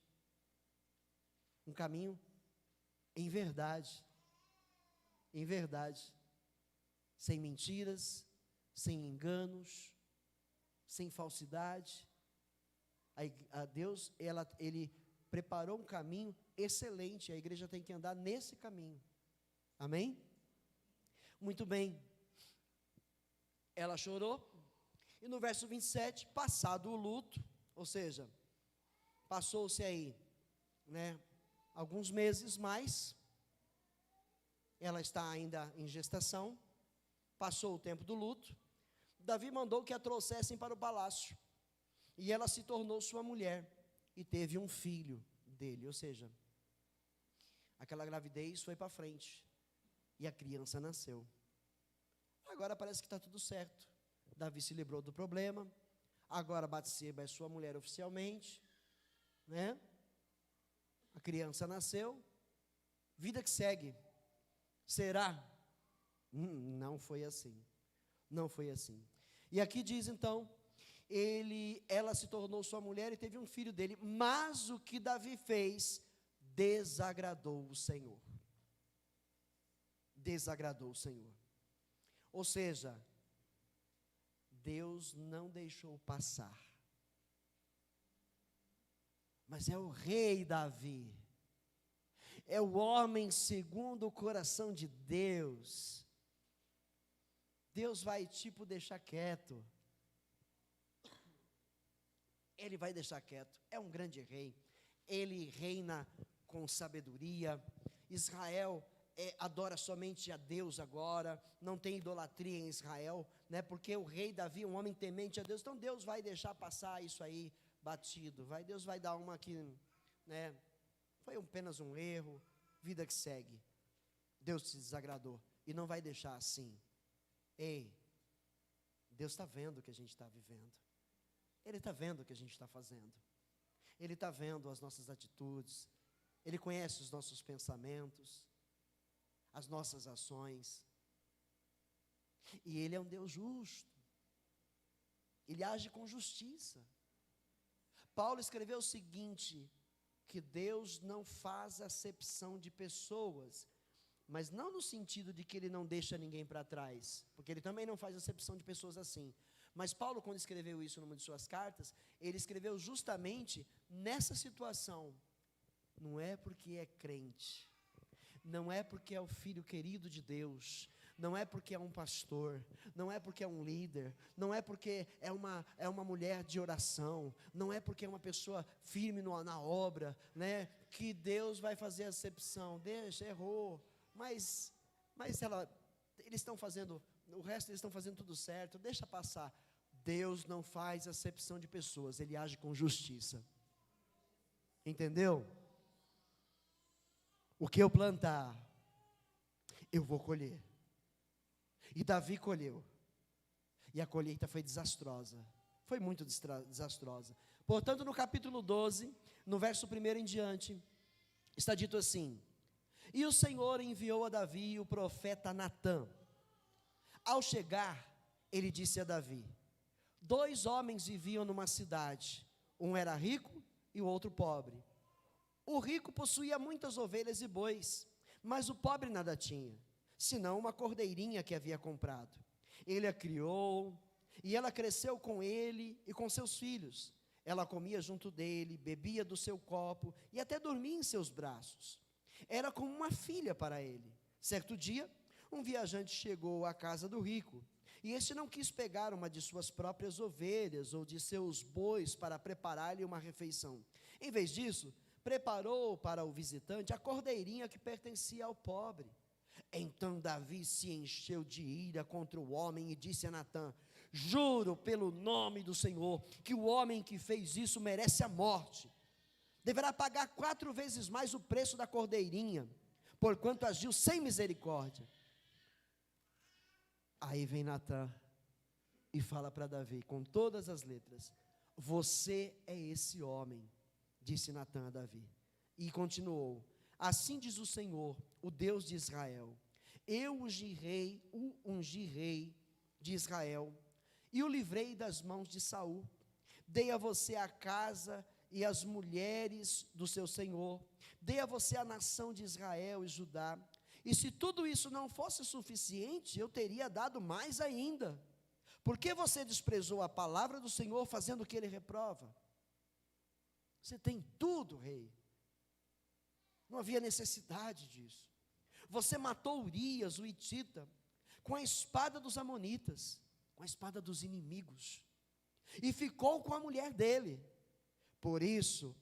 Um caminho em verdade. Em verdade. Sem mentiras, sem enganos, sem falsidade. A Deus, Ele preparou um caminho excelente, a igreja tem que andar nesse caminho. Amém? Muito bem. Ela chorou, e no verso 27, passado o luto, ou seja, passou-se aí, alguns meses mais, ela está ainda em gestação, passou o tempo do luto, Davi mandou que a trouxessem para o palácio, e ela se tornou sua mulher, e teve um filho dele, ou seja, aquela gravidez foi para frente, e a criança nasceu. Agora parece que está tudo certo. Davi se livrou do problema. Agora Batseba é sua mulher oficialmente, A criança nasceu. Vida que segue. Será? Não foi assim. Não foi assim. E aqui diz então, ela se tornou sua mulher e teve um filho dele. Mas o que Davi fez desagradou o Senhor. Desagradou o Senhor. Ou seja, Deus não deixou passar. Mas é o rei Davi, é o homem segundo o coração de Deus. Deus vai deixar quieto. Ele vai deixar quieto, é um grande rei, ele reina com sabedoria. Israel adora somente a Deus agora, não tem idolatria em Israel, né? Porque o rei Davi é um homem temente a Deus, então Deus vai deixar passar isso aí batido, Deus vai dar uma que, né, foi apenas um erro, vida que segue. Deus se desagradou e não vai deixar assim. Ei, Deus está vendo o que a gente está vivendo, Ele está vendo o que a gente está fazendo, Ele está vendo as nossas atitudes, Ele conhece os nossos pensamentos, as nossas ações, e Ele é um Deus justo, Ele age com justiça. Paulo escreveu o seguinte, que Deus não faz acepção de pessoas, mas não no sentido de que Ele não deixa ninguém para trás, porque Ele também não faz acepção de pessoas assim. Mas Paulo, quando escreveu isso numa de suas cartas, ele escreveu justamente nessa situação. Não é porque é crente, não é porque é o filho querido de Deus, não é porque é um pastor, não é porque é um líder, não é porque é uma mulher de oração, não é porque é uma pessoa firme na obra, né, que Deus vai fazer acepção. Deixa, errou, mas eles estão fazendo, o resto eles estão fazendo tudo certo, deixa passar. Deus não faz acepção de pessoas, Ele age com justiça. Entendeu? O que eu plantar, eu vou colher. E Davi colheu. E a colheita foi desastrosa. Foi muito desastrosa. Portanto, no capítulo 12, no verso 1 em diante, está dito assim: E o Senhor enviou a Davi o profeta Natã. Ao chegar, ele disse a Davi: 2 homens viviam numa cidade, um era rico e o outro pobre. O rico possuía muitas ovelhas e bois, mas o pobre nada tinha, senão uma cordeirinha que havia comprado. Ele a criou, e ela cresceu com ele e com seus filhos. Ela comia junto dele, bebia do seu copo e até dormia em seus braços. Era como uma filha para ele. Certo dia, um viajante chegou à casa do rico, e este não quis pegar uma de suas próprias ovelhas ou de seus bois para preparar-lhe uma refeição. Em vez disso, preparou para o visitante a cordeirinha que pertencia ao pobre. Então Davi se encheu de ira contra o homem e disse a Natã: Juro pelo nome do Senhor que o homem que fez isso merece a morte. Deverá pagar 4 vezes mais o preço da cordeirinha, porquanto agiu sem misericórdia. Aí vem Natã e fala para Davi, com todas as letras: Você é esse homem, disse Natã a Davi. E continuou: Assim diz o Senhor, o Deus de Israel: Eu ungi rei de Israel, e o livrei das mãos de Saul. Dei a você a casa e as mulheres do seu senhor, dei a você a nação de Israel e Judá. E se tudo isso não fosse suficiente, eu teria dado mais ainda. Por que você desprezou a palavra do Senhor, fazendo o que Ele reprova? Você tem tudo, rei. Não havia necessidade disso. Você matou Urias, o hitita, com a espada dos amonitas, com a espada dos inimigos, e ficou com a mulher dele. Por isso,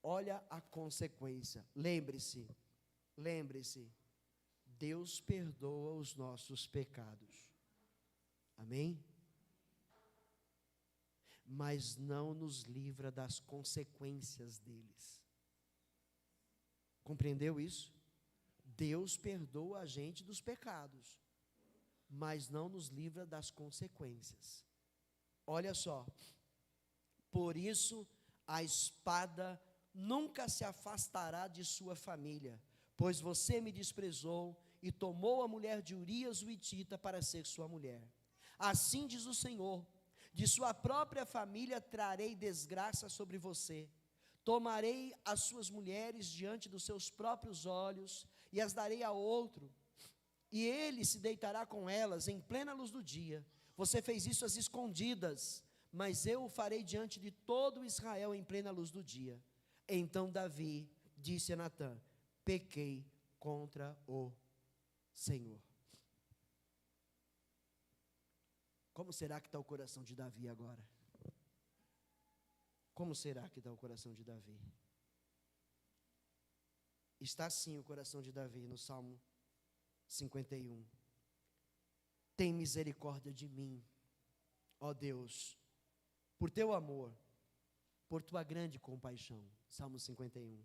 olha a consequência. Lembre-se, Deus perdoa os nossos pecados. Amém? Mas não nos livra das consequências deles. Compreendeu isso? Deus perdoa a gente dos pecados, mas não nos livra das consequências. Olha só, por isso a espada nunca se afastará de sua família, pois você me desprezou e tomou a mulher de Urias o hitita para ser sua mulher. Assim diz o Senhor: de sua própria família trarei desgraça sobre você. Tomarei as suas mulheres diante dos seus próprios olhos e as darei a outro, e ele se deitará com elas em plena luz do dia. Você fez isso às escondidas, mas eu o farei diante de todo Israel em plena luz do dia. Então Davi disse a Natã: pequei contra o Senhor. Como será que está o coração de Davi agora? Como será que está o coração de Davi? Está assim o coração de Davi no Salmo 51. Tem misericórdia de mim, ó Deus, por teu amor, por tua grande compaixão. Salmo 51.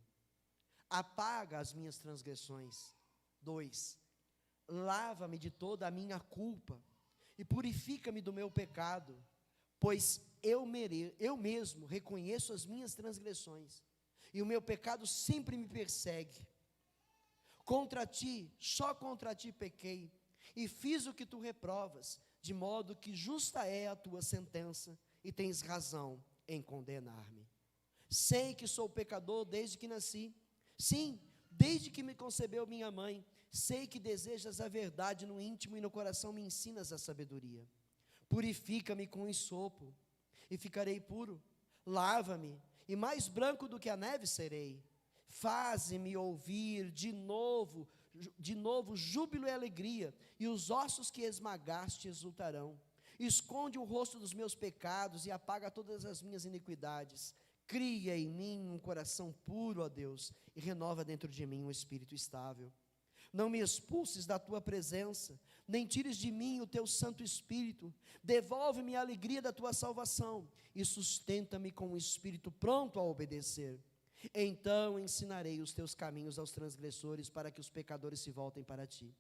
Apaga as minhas transgressões. 2. Lava-me de toda a minha culpa e purifica-me do meu pecado, pois eu mesmo reconheço as minhas transgressões e o meu pecado sempre me persegue. Contra ti, só contra ti pequei, e fiz o que tu reprovas, de modo que justa é a tua sentença, e tens razão em condenar-me. Sei que sou pecador desde que nasci, sim, desde que me concebeu minha mãe. Sei que desejas a verdade no íntimo e no coração me ensinas a sabedoria. Purifica-me com hisopo, e ficarei puro. Lava-me, e mais branco do que a neve serei. Faze-me ouvir de novo júbilo e alegria, e os ossos que esmagaste exultarão. Esconde o rosto dos meus pecados e apaga todas as minhas iniquidades. Cria em mim um coração puro, ó Deus, e renova dentro de mim um espírito estável. Não me expulses da tua presença, nem tires de mim o teu Santo Espírito. Devolve-me a alegria da tua salvação e sustenta-me com um espírito pronto a obedecer. Então ensinarei os teus caminhos aos transgressores, para que os pecadores se voltem para ti.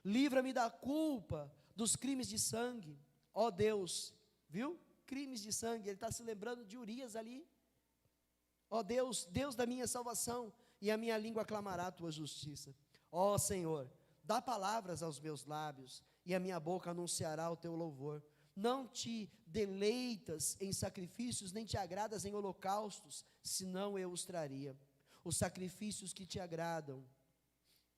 Livra-me da culpa dos crimes de sangue, ó Deus. Viu? Crimes de sangue, ele está se lembrando de Urias ali. Ó Deus, Deus da minha salvação, e a minha língua clamará a tua justiça. Ó Senhor, dá palavras aos meus lábios, e a minha boca anunciará o teu louvor. Não te deleitas em sacrifícios, nem te agradas em holocaustos, senão eu os traria. Os sacrifícios que te agradam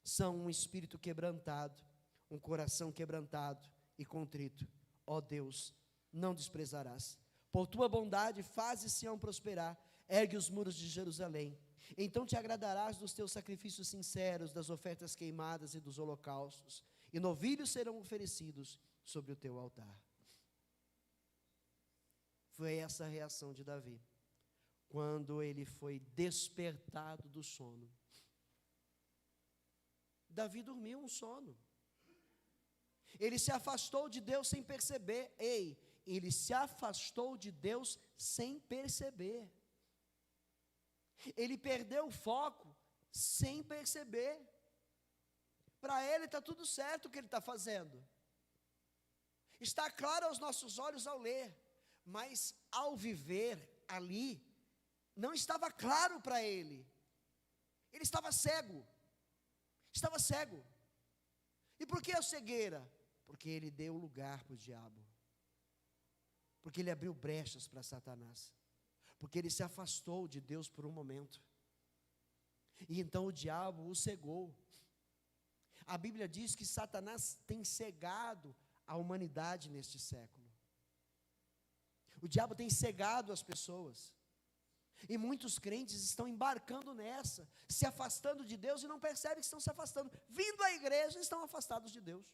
são um espírito quebrantado, um coração quebrantado e contrito. Ó Deus, não desprezarás. Por tua bondade fazes Sião prosperar, ergue os muros de Jerusalém. Então te agradarás dos teus sacrifícios sinceros, das ofertas queimadas e dos holocaustos, e novilhos serão oferecidos sobre o teu altar. Foi essa a reação de Davi, quando ele foi despertado do sono. Davi dormiu um sono. Ele se afastou de Deus sem perceber. Ele se afastou de Deus sem perceber. Ele perdeu o foco sem perceber. Para ele está tudo certo o que ele está fazendo. Está claro aos nossos olhos ao ler. Mas ao viver ali, não estava claro para ele. Ele estava cego. Estava cego. E por que a cegueira? Porque ele deu lugar para o diabo. Porque ele abriu brechas para Satanás. Porque ele se afastou de Deus por um momento. E então o diabo o cegou. A Bíblia diz que Satanás tem cegado a humanidade neste século. O diabo tem cegado as pessoas. E muitos crentes estão embarcando nessa, se afastando de Deus e não percebem que estão se afastando. Vindo à igreja, estão afastados de Deus.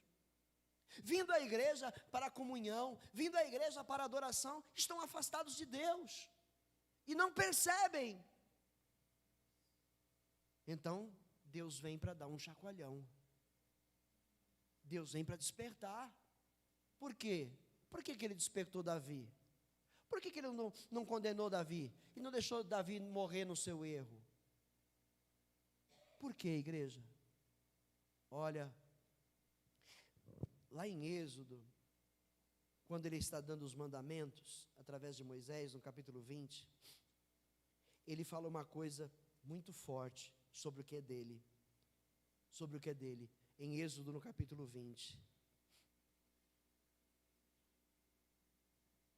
Vindo à igreja para a comunhão, vindo à igreja para a adoração, estão afastados de Deus. E não percebem. Então, Deus vem para dar um chacoalhão. Deus vem para despertar. Por quê? Por que ele despertou Davi? Por que ele não condenou Davi? E não deixou Davi morrer no seu erro? Por quê, igreja? Olha, lá em Êxodo, quando ele está dando os mandamentos, através de Moisés, no capítulo 20, ele fala uma coisa muito forte sobre o que é dele. Sobre o que é dele. Em Êxodo, no capítulo 20.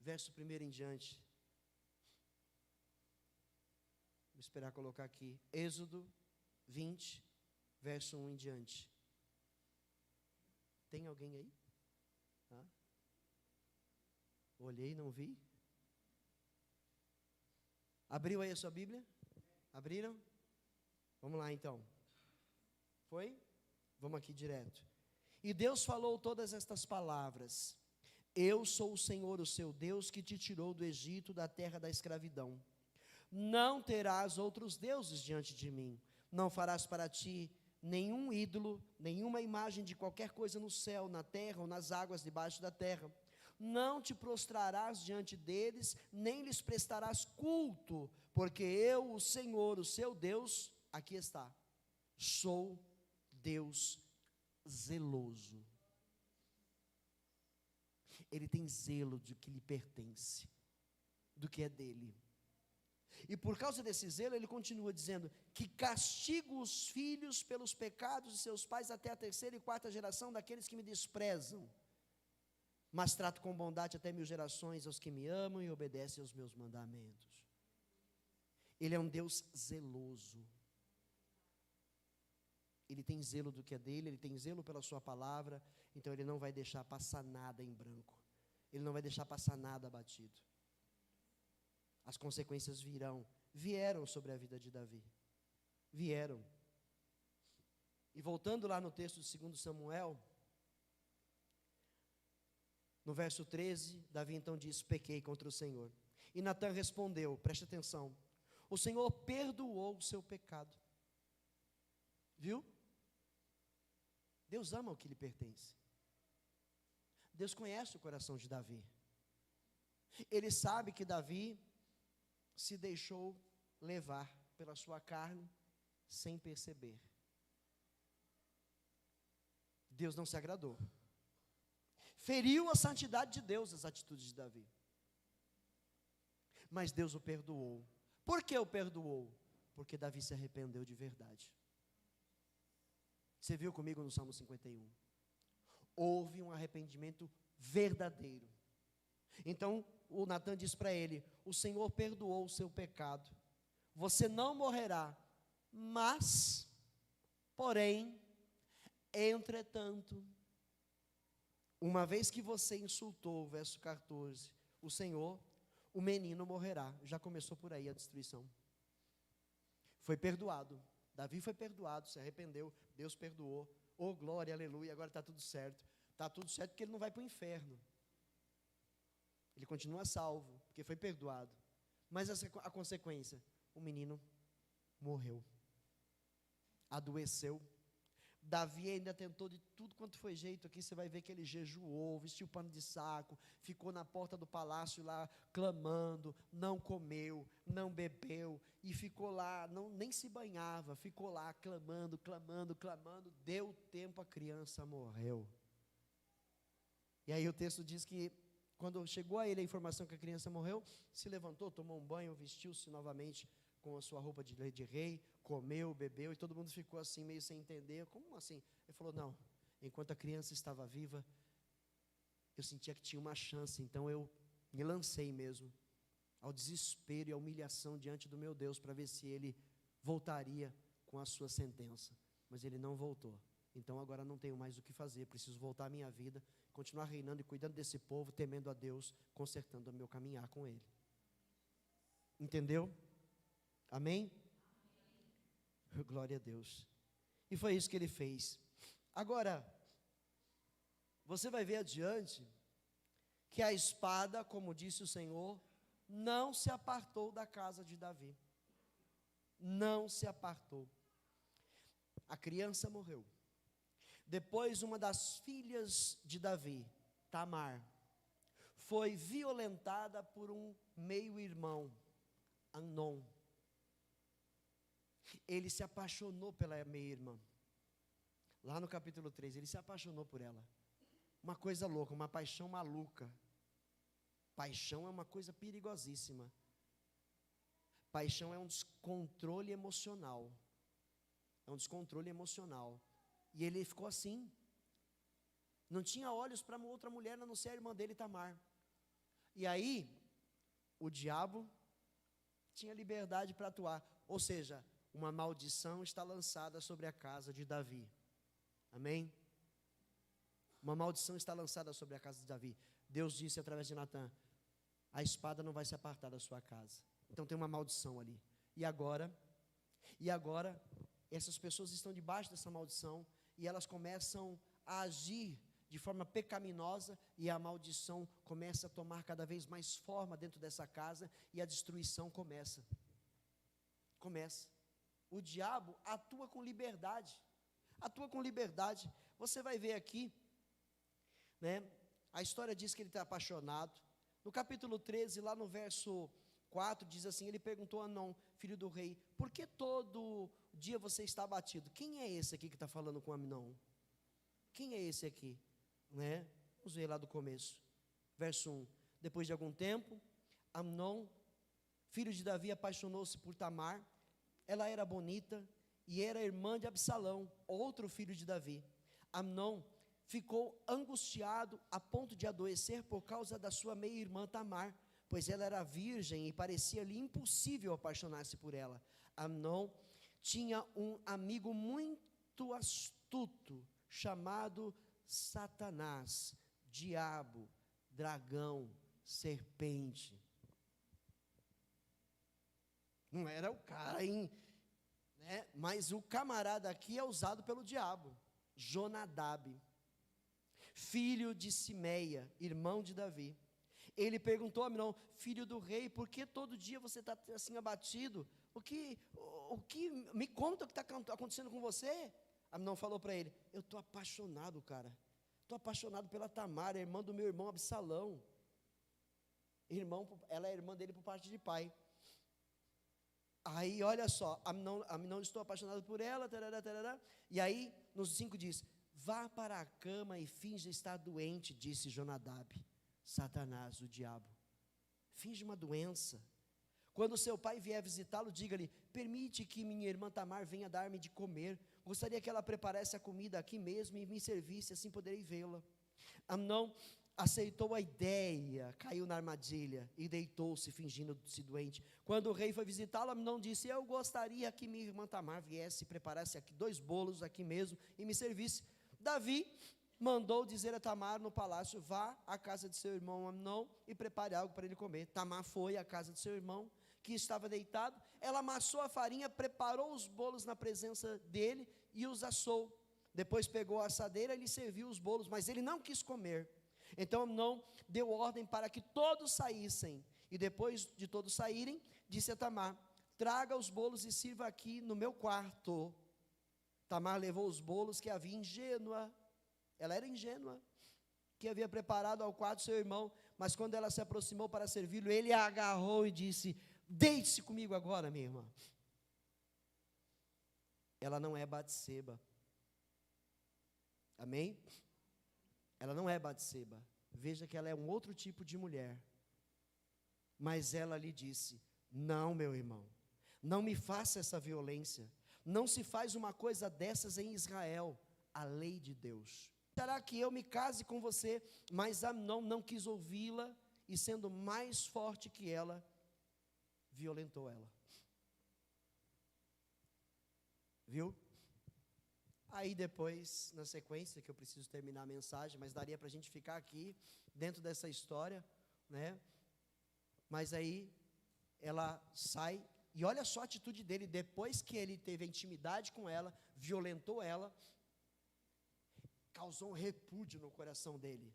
Verso 1 em diante. Vou esperar colocar aqui. Êxodo 20, verso 1 em diante. Tem alguém aí? Hã? Olhei, não vi. Abriu aí a sua Bíblia? Abriram? Vamos lá então. Foi? Vamos aqui direto. E Deus falou todas estas palavras: Eu sou o Senhor, o seu Deus, que te tirou do Egito, da terra da escravidão. Não terás outros deuses diante de mim. Não farás para ti nenhum ídolo, nenhuma imagem de qualquer coisa no céu, na terra ou nas águas debaixo da terra. Não te prostrarás diante deles, nem lhes prestarás culto, porque eu, o Senhor, o seu Deus, aqui está, sou Deus zeloso. Ele tem zelo de que lhe pertence, do que é dele. E por causa desse zelo, ele continua dizendo que castigo os filhos pelos pecados de seus pais até a terceira e quarta geração daqueles que me desprezam, mas trato com bondade até 1000 gerações aos que me amam e obedecem aos meus mandamentos. Ele é um Deus zeloso. Ele tem zelo do que é dele, ele tem zelo pela sua palavra, então ele não vai deixar passar nada em branco. Ele não vai deixar passar nada batido. As consequências vieram sobre a vida de Davi. Vieram. E voltando lá no texto de 2 Samuel, no verso 13, Davi então diz: pequei contra o Senhor. E Natã respondeu, preste atenção: o Senhor perdoou o seu pecado. Viu? Deus ama o que lhe pertence. Deus conhece o coração de Davi. Ele sabe que Davi se deixou levar pela sua carne sem perceber. Deus não se agradou. Feriu a santidade de Deus as atitudes de Davi. Mas Deus o perdoou. Por que o perdoou? Porque Davi se arrependeu de verdade. Você viu comigo no Salmo 51? Houve um arrependimento verdadeiro. Então o Natã diz para ele: o Senhor perdoou o seu pecado, você não morrerá, mas, porém, entretanto, uma vez que você insultou, verso 14, o Senhor, o menino morrerá. Já começou por aí a destruição. Foi perdoado. Davi foi perdoado, se arrependeu, Deus perdoou. Oh, glória, aleluia, agora está tudo certo. Está tudo certo porque ele não vai para o inferno. Ele continua salvo, porque foi perdoado. Mas a consequência, o menino morreu. Adoeceu. Davi ainda tentou de tudo quanto foi jeito. Aqui você vai ver que ele jejuou, vestiu pano de saco, ficou na porta do palácio lá clamando, não comeu, não bebeu, e ficou lá, nem se banhava, ficou lá clamando, deu tempo, a criança morreu. E aí o texto diz que quando chegou a ele a informação que a criança morreu, se levantou, tomou um banho, vestiu-se novamente com a sua roupa de rei, comeu, bebeu, e todo mundo ficou assim, meio sem entender. Como assim? Ele falou: não, enquanto a criança estava viva, eu sentia que tinha uma chance, então eu me lancei mesmo ao desespero e à humilhação diante do meu Deus, para ver se ele voltaria com a sua sentença. Mas ele não voltou. Então agora não tenho mais o que fazer, preciso voltar à minha vida, continuar reinando e cuidando desse povo, temendo a Deus, consertando o meu caminhar com Ele. Entendeu? Amém? Glória a Deus. E foi isso que ele fez. Agora, você vai ver adiante, que a espada, como disse o Senhor, não se apartou da casa de Davi. Não se apartou. A criança morreu. Depois, uma das filhas de Davi, Tamar, foi violentada por um meio-irmão, Amnon. Ele se apaixonou pela meia-irmã. Lá no capítulo 3, ele se apaixonou por ela. Uma coisa louca, uma paixão maluca. Paixão é uma coisa perigosíssima. Paixão é um descontrole emocional. É um descontrole emocional. E ele ficou assim. Não tinha olhos para outra mulher, a não ser a irmã dele, Tamar. E aí, o diabo tinha liberdade para atuar. Ou seja, uma maldição está lançada sobre a casa de Davi. Amém? uma maldição está lançada sobre a casa de Davi. Deus disse através de Natã: a espada não vai se apartar da sua casa. Então tem uma maldição ali. E agora, essas pessoas estão debaixo dessa maldição, e elas começam a agir de forma pecaminosa, e a maldição começa a tomar cada vez mais forma dentro dessa casa, e a destruição começa. O diabo atua com liberdade, Você vai ver aqui, né, a história diz que ele está apaixonado. No capítulo 13, lá no verso 4, diz assim: ele perguntou a Amnon, filho do rei: por que todo dia você está abatido? Quem é esse aqui que está falando com Amnon? Quem é esse aqui? Né? Vamos ver lá do começo, verso 1. Depois de algum tempo, Amnon, filho de Davi, apaixonou-se por Tamar. Ela era bonita e era irmã de Absalão, outro filho de Davi. Amnon ficou angustiado a ponto de adoecer por causa da sua meia-irmã Tamar, pois ela era virgem e parecia-lhe impossível apaixonar-se por ela. Amnon tinha um amigo muito astuto, chamado Satanás, diabo, dragão, serpente. Não era o cara, né? Mas o camarada aqui é usado pelo diabo. Jonadab, filho de Simeia, irmão de Davi. Ele perguntou a Amnon, filho do rei: por que todo dia você está assim abatido? Me conta o que está acontecendo com você? Amnon falou para ele: eu estou apaixonado, cara. Estou apaixonado pela Tamar, irmã do meu irmão Absalão. Ela é irmã dele por parte de pai. Aí, olha só, Amnon, estou apaixonado por ela, tarará, tarará. E aí, nos 5 diz: vá para a cama e finja estar doente, disse Jonadab. Satanás, o diabo, finge uma doença. Quando seu pai vier visitá-lo, diga-lhe: permite que minha irmã Tamar venha dar-me de comer. Gostaria que ela preparasse a comida aqui mesmo e me servisse, assim poderei vê-la. Amnon aceitou a ideia, caiu na armadilha e deitou-se, fingindo-se doente. Quando o rei foi visitá-lo, Amnon disse: eu gostaria que minha irmã Tamar viesse e preparasse aqui 2 bolos aqui mesmo e me servisse. Davi mandou dizer a Tamar no palácio: vá à casa de seu irmão Amnon e prepare algo para ele comer. Tamar foi à casa de seu irmão, que estava deitado. Ela amassou a farinha, preparou os bolos na presença dele e os assou. Depois pegou a assadeira e lhe serviu os bolos, mas ele não quis comer. Então Amnon deu ordem para que todos saíssem, e depois de todos saírem, disse a Tamar: traga os bolos e sirva aqui no meu quarto. Tamar levou os bolos que havia ela era ingênua, que havia preparado ao quarto seu irmão, mas quando ela se aproximou para servi-lo, ele a agarrou e disse: deite-se comigo agora, minha irmã. Ela não é Batseba. Amém? Ela não é Batseba. Veja que ela é um outro tipo de mulher. Mas ela lhe disse: não, meu irmão, não me faça essa violência. Não se faz uma coisa dessas em Israel, a lei de Deus. Será que eu me case com você? Mas Amnon não quis ouvi-la, e sendo mais forte que ela, violentou ela. Viu? Aí depois, na sequência, que eu preciso terminar a mensagem, mas daria para a gente ficar aqui, dentro dessa história, né? Mas aí, ela sai, e olha só a atitude dele, depois que ele teve a intimidade com ela, violentou ela, causou um repúdio no coração dele,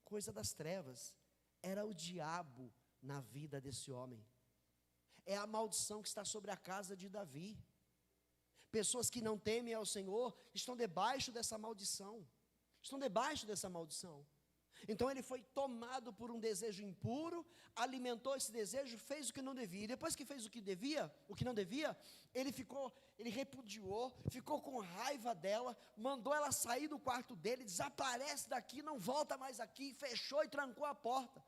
coisa das trevas, era o diabo na vida desse homem, é a maldição que está sobre a casa de Davi. Pessoas que não temem ao Senhor estão debaixo dessa maldição. Então ele foi tomado por um desejo impuro, alimentou esse desejo, fez o que não devia. E depois que fez o que não devia, ele repudiou, ficou com raiva dela, mandou ela sair do quarto dele, desaparece daqui, não volta mais aqui, fechou e trancou a porta.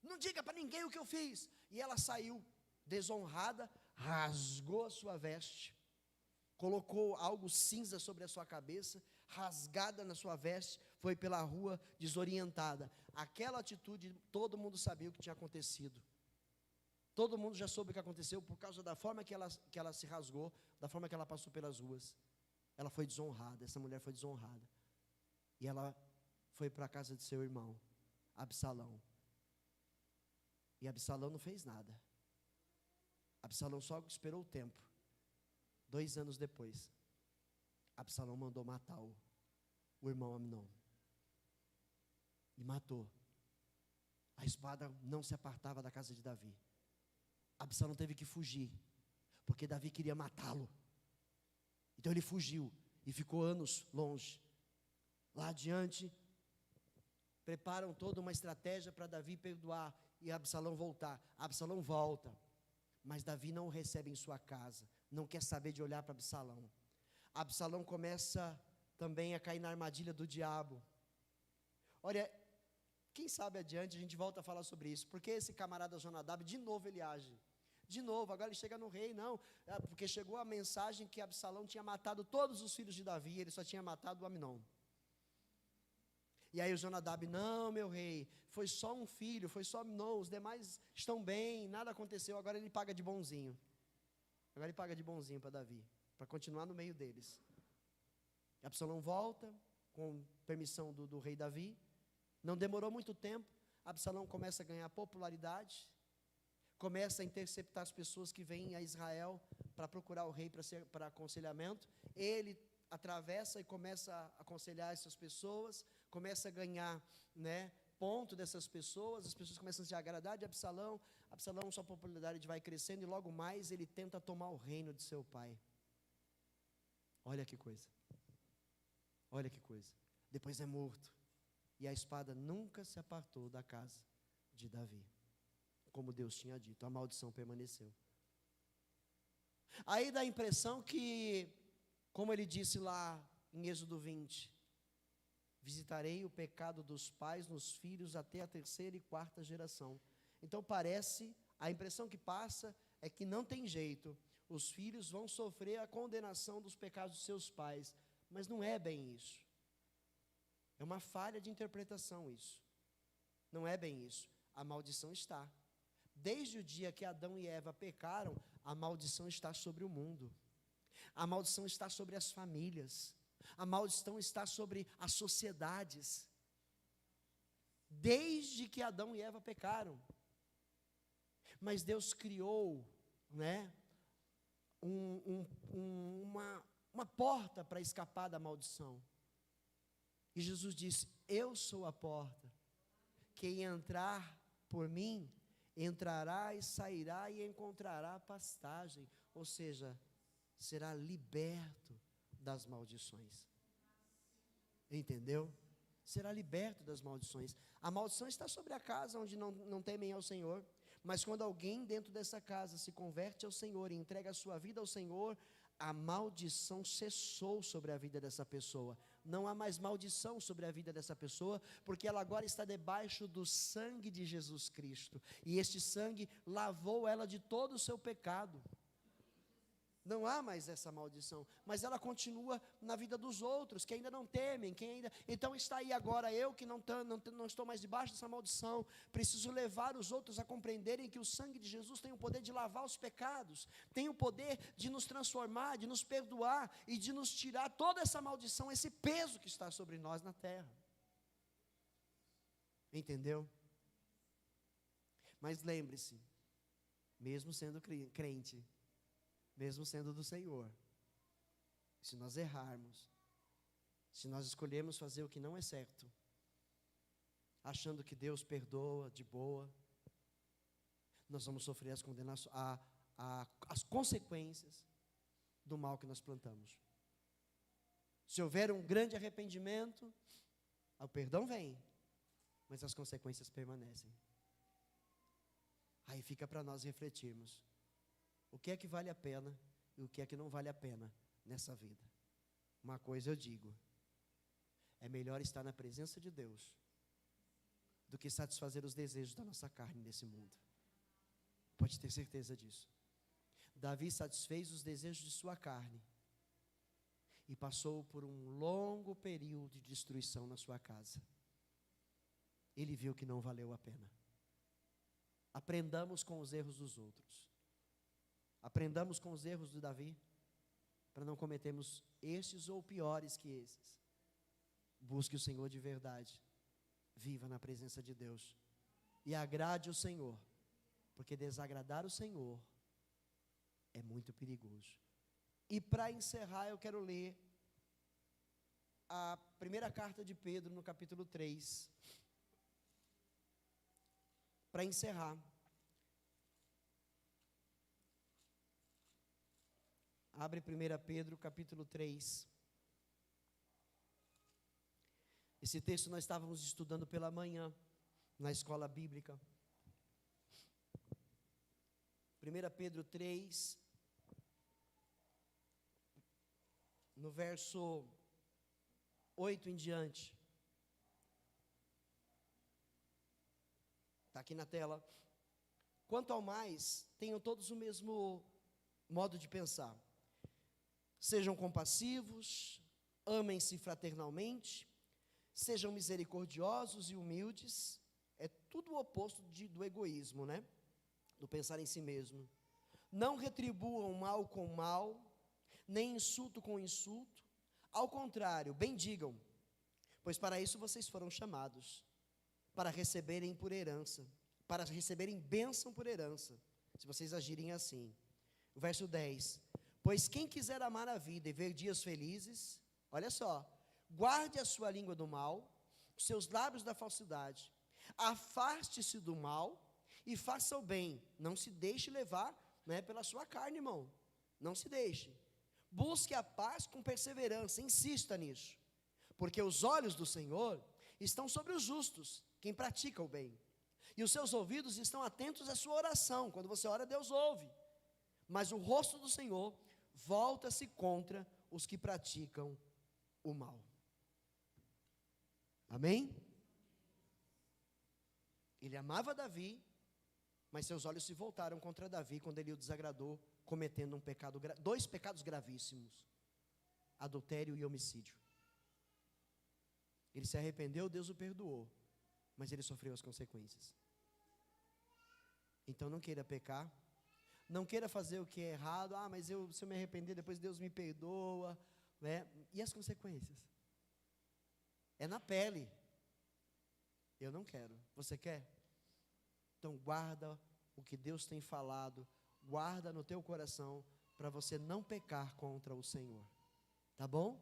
Não diga para ninguém o que eu fiz. E ela saiu desonrada, rasgou a sua veste, colocou algo cinza sobre a sua cabeça, rasgada na sua veste, foi pela rua desorientada. Aquela atitude, todo mundo sabia o que tinha acontecido. Todo mundo já soube o que aconteceu por causa da forma que ela se rasgou, da forma que ela passou pelas ruas. Ela foi desonrada, essa mulher foi desonrada. E ela foi para a casa de seu irmão, Absalão. E Absalão não fez nada. Absalão só esperou o tempo. 2 anos depois, Absalão mandou matar o irmão Amnon. E matou. A espada não se apartava da casa de Davi. Absalão teve que fugir, porque Davi queria matá-lo. Então ele fugiu e ficou anos longe. Lá adiante, preparam toda uma estratégia para Davi perdoar e Absalão voltar. Absalão volta, mas Davi não o recebe em sua casa, não quer saber de olhar para Absalão. Absalão começa também a cair na armadilha do diabo. Olha, quem sabe adiante a gente volta a falar sobre isso, porque esse camarada Jonadab, de novo ele age. De novo, agora ele chega no rei, não, porque chegou a mensagem que Absalão tinha matado todos os filhos de Davi, ele só tinha matado o Amnon. E aí o Jonadab, não, meu rei, foi só um filho, foi só Amnon, os demais estão bem, nada aconteceu, agora ele paga de bonzinho. Agora ele paga de bonzinho para Davi, para continuar no meio deles. Absalão volta, com permissão do rei Davi. Não demorou muito tempo, Absalão começa a ganhar popularidade, começa a interceptar as pessoas que vêm a Israel para procurar o rei para aconselhamento. Ele atravessa e começa a aconselhar essas pessoas, começa a ganhar, ponto dessas pessoas, as pessoas começam a se agradar de Absalão. Absalão, sua popularidade vai crescendo e logo mais ele tenta tomar o reino de seu pai. Olha que coisa. Olha que coisa. Depois é morto. E a espada nunca se apartou da casa de Davi. Como Deus tinha dito, a maldição permaneceu. Aí dá a impressão que, como ele disse lá em Êxodo 20, visitarei o pecado dos pais nos filhos até a 3ª e 4ª geração. Então parece, a impressão que passa é que não tem jeito, os filhos vão sofrer a condenação dos pecados dos seus pais, mas não é bem isso. É uma falha de interpretação isso. Não é bem isso. A maldição está. Desde o dia que Adão e Eva pecaram, a maldição está sobre o mundo. A maldição está sobre as famílias. A maldição está sobre as sociedades. Desde que Adão e Eva pecaram. Mas Deus criou, uma porta para escapar da maldição. E Jesus disse, eu sou a porta. Quem entrar por mim, entrará e sairá e encontrará pastagem. Ou seja, será liberto das maldições. Entendeu? Será liberto das maldições. A maldição está sobre a casa onde não temem ao Senhor. Mas quando alguém dentro dessa casa se converte ao Senhor e entrega a sua vida ao Senhor, a maldição cessou sobre a vida dessa pessoa. Não há mais maldição sobre a vida dessa pessoa, porque ela agora está debaixo do sangue de Jesus Cristo. E este sangue lavou ela de todo o seu pecado. Não há mais essa maldição, mas ela continua na vida dos outros, que ainda não temem, então está aí agora eu que não estou mais debaixo dessa maldição, preciso levar os outros a compreenderem que o sangue de Jesus tem o poder de lavar os pecados, tem o poder de nos transformar, de nos perdoar e de nos tirar toda essa maldição, esse peso que está sobre nós na terra. Entendeu? Mas lembre-se, mesmo sendo crente, mesmo sendo do Senhor, se nós errarmos, se nós escolhermos fazer o que não é certo, achando que Deus perdoa de boa, nós vamos sofrer as condenações, as consequências do mal que nós plantamos. Se houver um grande arrependimento, o perdão vem, mas as consequências permanecem. Aí fica para nós refletirmos. O que é que vale a pena e o que é que não vale a pena nessa vida? Uma coisa eu digo, é melhor estar na presença de Deus do que satisfazer os desejos da nossa carne nesse mundo. Pode ter certeza disso. Davi satisfez os desejos de sua carne e passou por um longo período de destruição na sua casa. Ele viu que não valeu a pena. Aprendamos com os erros dos outros. Aprendamos com os erros de Davi, para não cometermos estes ou piores que esses. Busque o Senhor de verdade. Viva na presença de Deus. E agrade o Senhor. Porque desagradar o Senhor é muito perigoso. E para encerrar, eu quero ler a primeira carta de Pedro, no capítulo 3. Para encerrar. Abre 1 Pedro, capítulo 3. Esse texto nós estávamos estudando pela manhã, na escola bíblica. 1 Pedro 3, no verso 8 em diante. Está aqui na tela. Quanto ao mais, tenham todos o mesmo modo de pensar. Sejam compassivos, amem-se fraternalmente, sejam misericordiosos e humildes. É tudo o oposto do egoísmo, né? Do pensar em si mesmo. Não retribuam mal com mal, nem insulto com insulto. Ao contrário, bendigam, pois para isso vocês foram chamados, para receberem por herança, para receberem bênção por herança, se vocês agirem assim. O verso 10. Pois quem quiser amar a vida e ver dias felizes, olha só, guarde a sua língua do mal, os seus lábios da falsidade, afaste-se do mal e faça o bem, não se deixe levar, né, pela sua carne, irmão, não se deixe, busque a paz com perseverança, insista nisso, porque os olhos do Senhor estão sobre os justos, quem pratica o bem, e os seus ouvidos estão atentos à sua oração. Quando você ora, Deus ouve, mas o rosto do Senhor volta-se contra os que praticam o mal. Amém? Ele amava Davi, mas seus olhos se voltaram contra Davi quando ele o desagradou, cometendo dois pecados gravíssimos: adultério e homicídio. Ele se arrependeu, Deus o perdoou, mas ele sofreu as consequências. Então não queira pecar, não queira fazer o que é errado. Mas se eu me arrepender, depois Deus me perdoa, né? E as consequências? É na pele. Eu não quero. Você quer? Então guarda o que Deus tem falado, guarda no teu coração, para você não pecar contra o Senhor. Tá bom?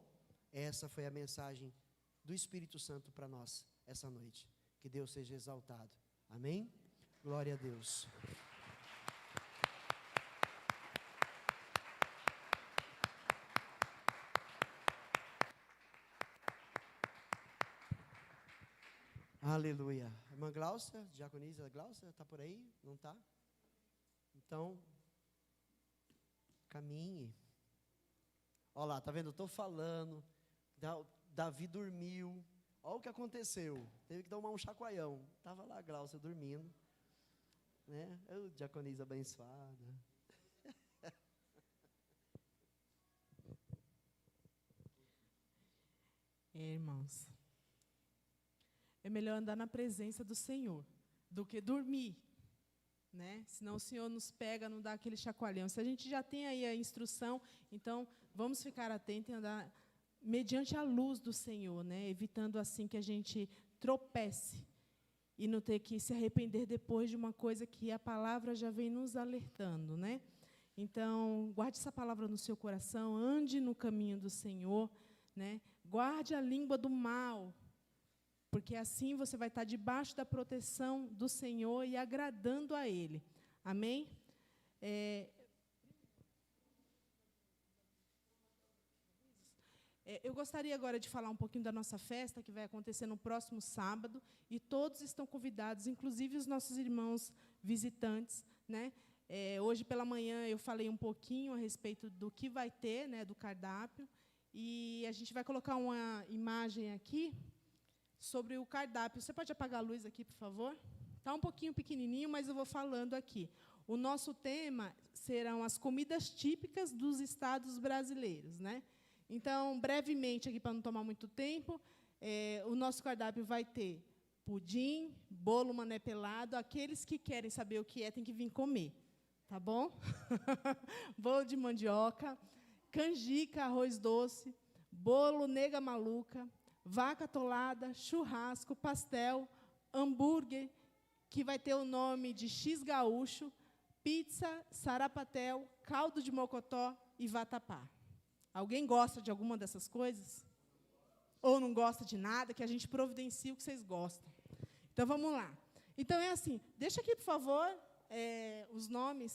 Essa foi a mensagem do Espírito Santo para nós essa noite. Que Deus seja exaltado. Amém? Glória a Deus. Aleluia. Irmã Gláucia, diaconisa Gláucia, está por aí? Não está? Então, caminhe. Olha lá, está vendo? Eu estou falando. Davi dormiu. Olha o que aconteceu. Teve que dar um chacoalhão. Estava lá a Gláucia dormindo. Né? Diaconisa abençoada. Irmãos, é melhor andar na presença do Senhor do que dormir, né? Senão o Senhor nos pega, não dá aquele chacoalhão. Se a gente já tem aí a instrução, então vamos ficar atentos e andar mediante a luz do Senhor, né? Evitando assim que a gente tropece e não ter que se arrepender depois de uma coisa que a palavra já vem nos alertando, né? Então, guarde essa palavra no seu coração, ande no caminho do Senhor, né? Guarde a língua do mal, porque assim você vai estar debaixo da proteção do Senhor e agradando a Ele. Amém? Eu gostaria agora de falar um pouquinho da nossa festa, que vai acontecer no próximo sábado, e todos estão convidados, inclusive os nossos irmãos visitantes, né? Hoje pela manhã eu falei um pouquinho a respeito do que vai ter, né, do cardápio, e a gente vai colocar uma imagem aqui sobre o cardápio. Você pode apagar a luz aqui, por favor? Está um pouquinho pequenininho, mas eu vou falando aqui. O nosso tema serão as comidas típicas dos estados brasileiros, né? Então, brevemente, aqui para não tomar muito tempo, o nosso cardápio vai ter pudim, bolo mané pelado. Aqueles que querem saber o que é, tem que vir comer, tá bom? Bolo de mandioca, canjica, arroz doce, bolo nega maluca, vaca atolada, churrasco, pastel, hambúrguer, que vai ter o nome de X gaúcho, pizza, sarapatel, caldo de mocotó e vatapá. Alguém gosta de alguma dessas coisas? Ou não gosta de nada, que a gente providencia o que vocês gostam. Então, vamos lá. Então, é assim, deixa aqui, por favor, os nomes,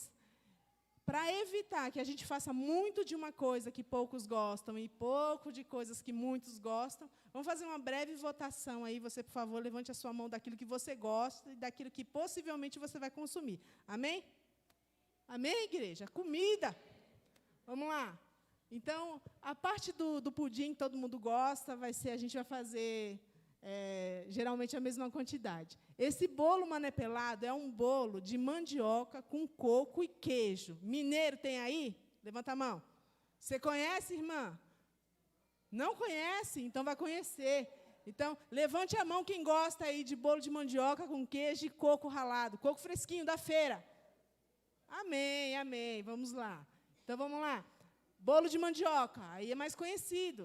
para evitar que a gente faça muito de uma coisa que poucos gostam e pouco de coisas que muitos gostam. Vamos fazer uma breve votação aí. Você, por favor, levante a sua mão daquilo que você gosta e daquilo que possivelmente você vai consumir. Amém? Amém, igreja? Comida. Vamos lá. Então, a parte do pudim que todo mundo gosta, a gente vai fazer, geralmente, a mesma quantidade. Esse bolo manepelado é um bolo de mandioca com coco e queijo. Mineiro tem aí? Levanta a mão. Você conhece, irmã? Não conhece? Então vai conhecer. Então, levante a mão quem gosta aí de bolo de mandioca com queijo e coco ralado. Coco fresquinho da feira. Amém, amém. Vamos lá. Então, vamos lá. Bolo de mandioca, aí é mais conhecido.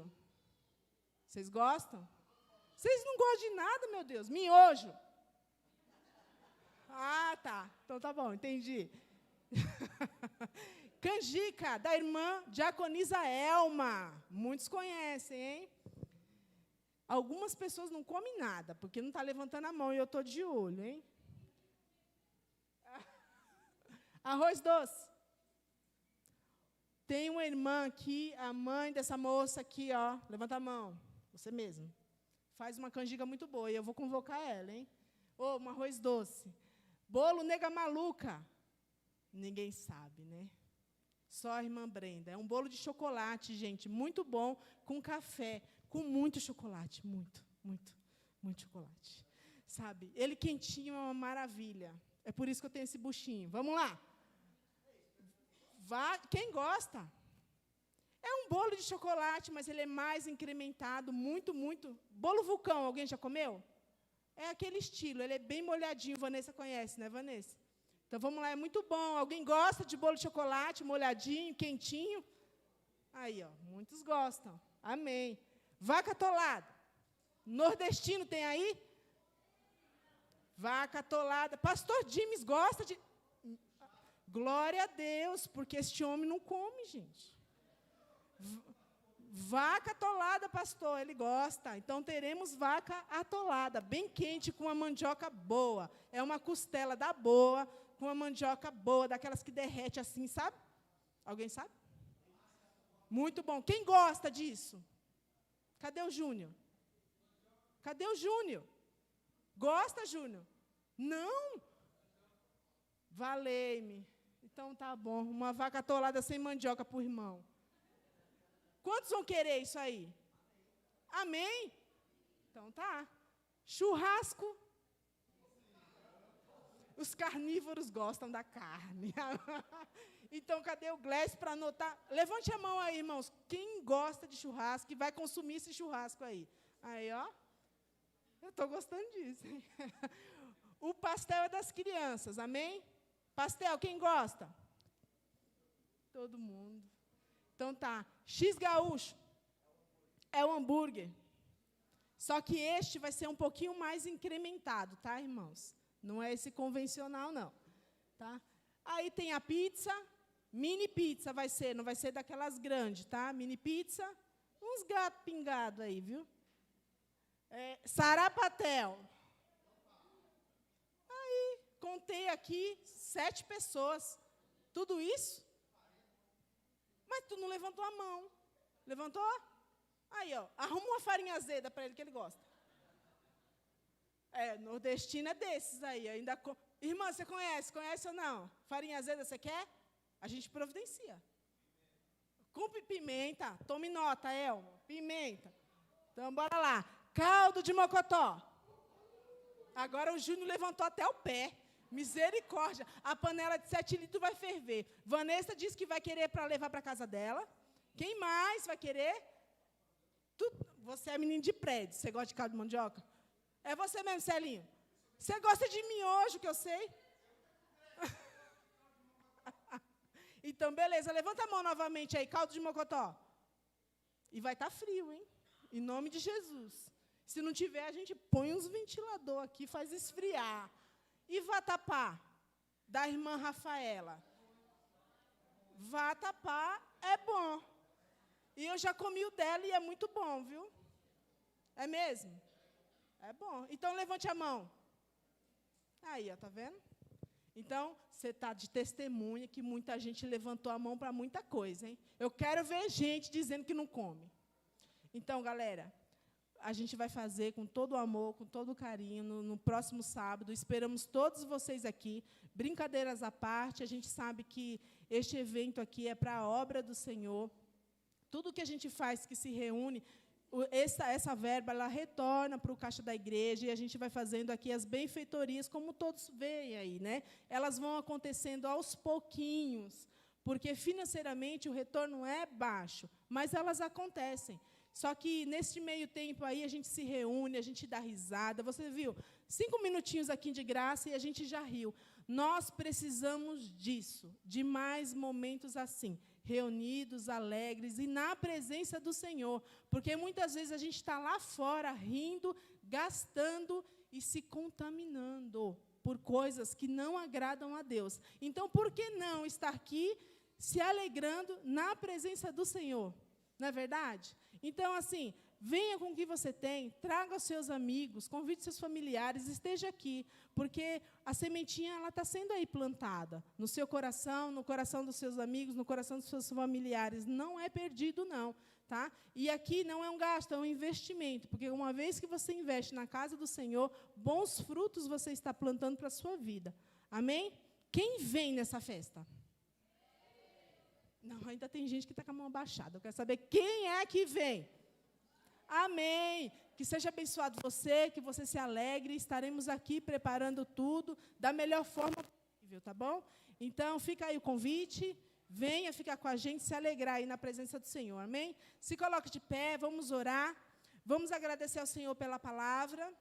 Vocês gostam? Vocês não gostam de nada, meu Deus. Miojo. Ah, tá. Então tá bom, entendi. Canjica, da irmã Diaconisa Elma. Muitos conhecem, hein? Algumas pessoas não comem nada, porque não está levantando a mão e eu estou de olho, hein? Arroz doce. Tem uma irmã aqui, a mãe dessa moça aqui, ó. Levanta a mão. Você mesmo. Faz uma canjica muito boa e eu vou convocar ela, hein? Ou um arroz doce. Bolo nega maluca. Ninguém sabe, né? Só a irmã Brenda. É um bolo de chocolate, gente, muito bom, com café, com muito chocolate, muito chocolate. Sabe? Ele quentinho é uma maravilha. É por isso que eu tenho esse buchinho. Vamos lá. Quem gosta? É um bolo de chocolate, mas ele é mais incrementado, muito. Bolo vulcão, alguém já comeu? É aquele estilo, ele é bem molhadinho. Vanessa conhece, né, Vanessa? Então, vamos lá, é muito bom. Alguém gosta de bolo de chocolate, molhadinho, quentinho? Aí, ó, muitos gostam. Amém. Vaca atolada. Nordestino tem aí? Vaca atolada. Pastor Dimes gosta de... Glória a Deus, porque este homem não come, gente. Vaca atolada, pastor, ele gosta. Então, teremos vaca atolada, bem quente, com uma mandioca boa. É uma costela da boa, com uma mandioca boa, daquelas que derrete assim, sabe? Alguém sabe? Muito bom. Quem gosta disso? Cadê o Júnior? Cadê o Júnior? Gosta, Júnior? Não? Valei-me. Então, tá bom. Uma vaca atolada sem mandioca para o irmão. Quantos vão querer isso aí? Amém? Então, tá. Churrasco. Os carnívoros gostam da carne. Então, cadê o Glécio para anotar? Levante a mão aí, irmãos. Quem gosta de churrasco e vai consumir esse churrasco aí? Aí, ó. Eu estou gostando disso. Hein? O pastel é das crianças, amém? Pastel, quem gosta? Todo mundo. Então tá. X gaúcho é o hambúrguer. Só que este vai ser um pouquinho mais incrementado, tá, irmãos? Não é esse convencional, não. Tá? Aí tem a pizza. Mini pizza vai ser, não vai ser daquelas grandes, tá? Mini pizza. Uns gatos pingados aí, viu? Sarapatel. Aí, contei aqui 7 pessoas. Tudo isso? Mas tu não levantou a mão. Levantou? Aí, ó, arruma uma farinha azeda para ele, que ele gosta. Nordestino é desses aí. Irmã, você conhece? Conhece ou não? Farinha azeda, você quer? A gente providencia. Com pimenta. Tome nota, Elmo. Pimenta. Então, bora lá. Caldo de mocotó. Agora o Júnior levantou até o pé. Misericórdia. A panela de 7 litros vai ferver. Vanessa disse que vai querer para levar para casa dela. Quem mais vai querer? Você é menino de prédio. Você gosta de caldo de mandioca? É você mesmo, Celinho. Você gosta de miojo, que eu sei. Então, beleza. Levanta a mão novamente aí. Caldo de mocotó. E vai estar frio, hein? Em nome de Jesus. Se não tiver, a gente põe uns ventilador aqui, faz esfriar. E vatapá, da irmã Rafaela. Vatapá é bom. E eu já comi o dela e é muito bom, viu? É mesmo? É bom. Então, levante a mão. Aí, ó, tá vendo? Então, você está de testemunha que muita gente levantou a mão para muita coisa, hein? Eu quero ver gente dizendo que não come. Então, galera, a gente vai fazer com todo o amor, com todo o carinho, no próximo sábado. Esperamos todos vocês aqui. Brincadeiras à parte, a gente sabe que este evento aqui é para a obra do Senhor. Tudo que a gente faz que se reúne, essa verba, ela retorna para o caixa da igreja, e a gente vai fazendo aqui as benfeitorias, como todos veem aí, né? Elas vão acontecendo aos pouquinhos, porque financeiramente o retorno é baixo, mas elas acontecem. Só que, neste meio tempo aí, a gente se reúne, a gente dá risada. Você viu? 5 minutinhos aqui de graça e a gente já riu. Nós precisamos disso, de mais momentos assim, reunidos, alegres e na presença do Senhor. Porque, muitas vezes, a gente está lá fora, rindo, gastando e se contaminando por coisas que não agradam a Deus. Então, por que não estar aqui se alegrando na presença do Senhor? Não é verdade? Então, assim, venha com o que você tem, traga os seus amigos, convide seus familiares, esteja aqui, porque a sementinha está sendo aí plantada no seu coração, no coração dos seus amigos, no coração dos seus familiares. Não é perdido, não. Tá? E aqui não é um gasto, é um investimento, porque uma vez que você investe na casa do Senhor, bons frutos você está plantando para a sua vida. Amém? Quem vem nessa festa? Não, ainda tem gente que está com a mão abaixada. Eu quero saber quem é que vem. Amém. Que seja abençoado você, que você se alegre. Estaremos aqui preparando tudo da melhor forma possível, tá bom? Então, fica aí o convite. Venha ficar com a gente, se alegrar aí na presença do Senhor. Amém? Se coloque de pé, vamos orar. Vamos agradecer ao Senhor pela palavra.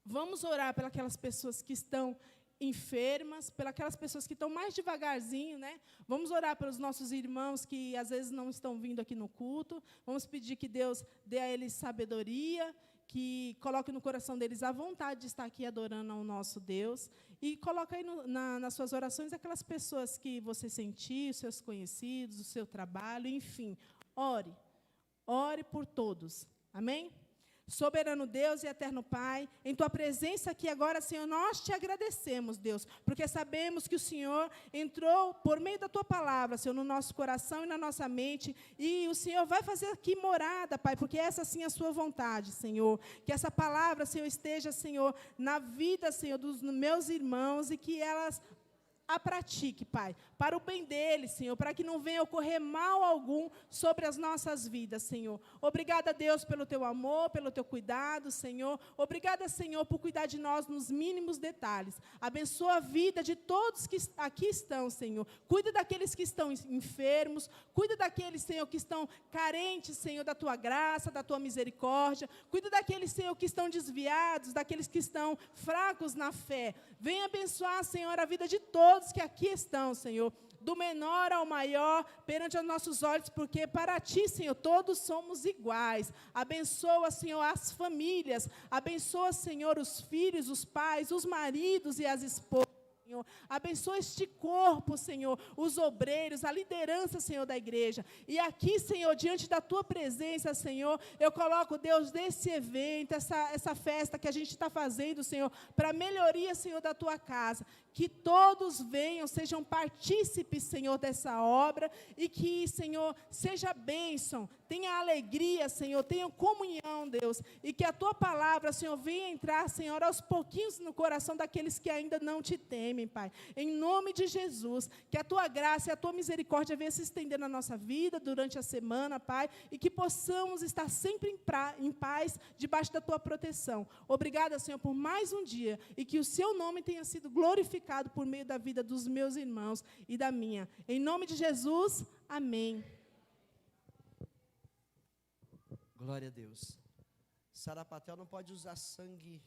Vamos orar pelas pessoas que estão enfermas, pelas pessoas que estão mais devagarzinho, né? Vamos orar pelos nossos irmãos que às vezes não estão vindo aqui no culto. Vamos pedir que Deus dê a eles sabedoria, que coloque no coração deles a vontade de estar aqui adorando ao nosso Deus. E coloque aí nas suas orações aquelas pessoas que você sentir, os seus conhecidos, o seu trabalho, enfim. Ore. Ore por todos. Amém? Soberano Deus e eterno Pai, em Tua presença aqui agora, Senhor, nós te agradecemos, Deus, porque sabemos que o Senhor entrou por meio da Tua palavra, Senhor, no nosso coração e na nossa mente, e o Senhor vai fazer aqui morada, Pai, porque essa sim é a Sua vontade, Senhor. Que essa palavra, Senhor, esteja, Senhor, na vida, Senhor, dos meus irmãos, e que elas a pratique, Pai, para o bem deles, Senhor, para que não venha ocorrer mal algum sobre as nossas vidas, Senhor. Obrigada, Deus, pelo Teu amor, pelo Teu cuidado, Senhor. Obrigada, Senhor, por cuidar de nós nos mínimos detalhes. Abençoa a vida de todos que aqui estão, Senhor. Cuida daqueles que estão enfermos, cuida daqueles, Senhor, que estão carentes, Senhor, da Tua graça, da Tua misericórdia. Cuida daqueles, Senhor, que estão desviados, daqueles que estão fracos na fé. Venha abençoar, Senhor, a vida de todos que aqui estão, Senhor, do menor ao maior, perante os nossos olhos, porque para Ti, Senhor, todos somos iguais. Abençoa, Senhor, as famílias, abençoa, Senhor, os filhos, os pais, os maridos e as esposas. Senhor. Abençoa este corpo, Senhor, os obreiros, a liderança, Senhor, da igreja. E aqui, Senhor, diante da Tua presença, Senhor, eu coloco, Deus, desse evento, essa festa que a gente está fazendo, Senhor, para melhoria, Senhor, da Tua casa. Que todos venham, sejam partícipes, Senhor, dessa obra, e que, Senhor, seja bênção, tenha alegria, Senhor, tenha comunhão, Deus, e que a Tua palavra, Senhor, venha entrar, Senhor, aos pouquinhos no coração daqueles que ainda não Te temem, Pai. Em nome de Jesus, que a Tua graça e a Tua misericórdia venha se estender na nossa vida durante a semana, Pai, e que possamos estar sempre em paz, debaixo da Tua proteção. Obrigada, Senhor, por mais um dia, e que o Seu nome tenha sido glorificado por meio da vida dos meus irmãos e da minha. Em nome de Jesus, amém. Glória a Deus. Sarapatel não pode usar sangue,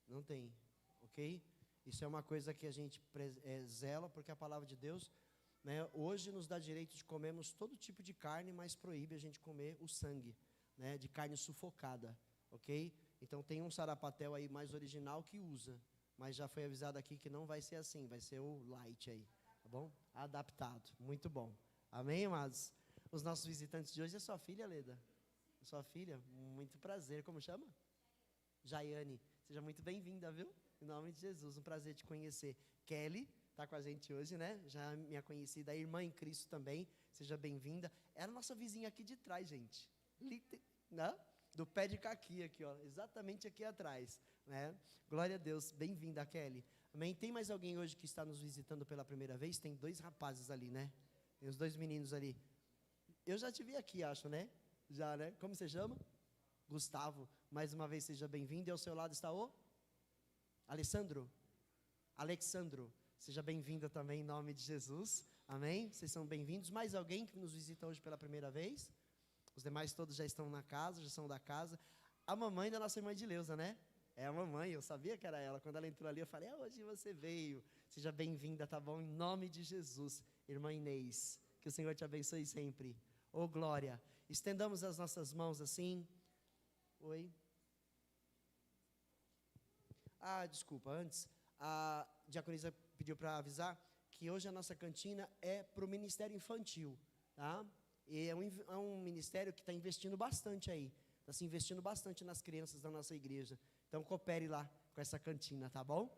não tem, ok? Isso é uma coisa que a gente zela, porque a palavra de Deus, né, hoje nos dá direito de comermos todo tipo de carne, mas proíbe a gente comer o sangue, né, de carne sufocada, ok? Então tem um sarapatel aí mais original que usa, mas já foi avisado aqui que não vai ser assim, vai ser o light aí, tá bom? Adaptado, muito bom. Amém, amados? Os nossos visitantes de hoje é sua filha, Leda? Sua filha? Muito prazer, como chama? Jaiane, seja muito bem-vinda, viu? Em nome de Jesus, um prazer te conhecer. Kelly, está com a gente hoje, né? Já minha conhecida, irmã em Cristo também, seja bem-vinda. Era a nossa vizinha aqui de trás, gente. Né? Do pé de caqui aqui, ó, exatamente aqui atrás, né? Glória a Deus, bem-vinda, Kelly. Amém? Tem mais alguém hoje que está nos visitando pela primeira vez? Tem 2 rapazes ali, né? Tem os 2 meninos ali. Eu já te vi aqui, acho, né? Já, né? Como você chama? Gustavo. Mais uma vez, seja bem-vindo. E ao seu lado está o? Alessandro. Seja bem-vinda também em nome de Jesus. Amém? Vocês são bem-vindos. Mais alguém que nos visita hoje pela primeira vez? Os demais todos já estão na casa, já são da casa. A mamãe da nossa irmã Edileuza, né? É a mamãe, eu sabia que era ela. Quando ela entrou ali, eu falei, hoje você veio. Seja bem-vinda, tá bom? Em nome de Jesus. Irmã Inês, que o Senhor te abençoe sempre. Ô, glória. Estendamos as nossas mãos assim. Oi. Desculpa, antes, a diaconisa pediu para avisar que hoje a nossa cantina é para o Ministério Infantil, tá? E é um ministério que está investindo bastante aí, está se investindo bastante nas crianças da nossa igreja. Então, coopere lá com essa cantina, tá bom?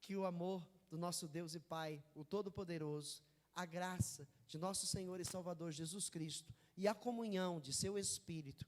Que o amor do nosso Deus e Pai, o Todo-Poderoso, a graça de nosso Senhor e Salvador Jesus Cristo e a comunhão de seu Espírito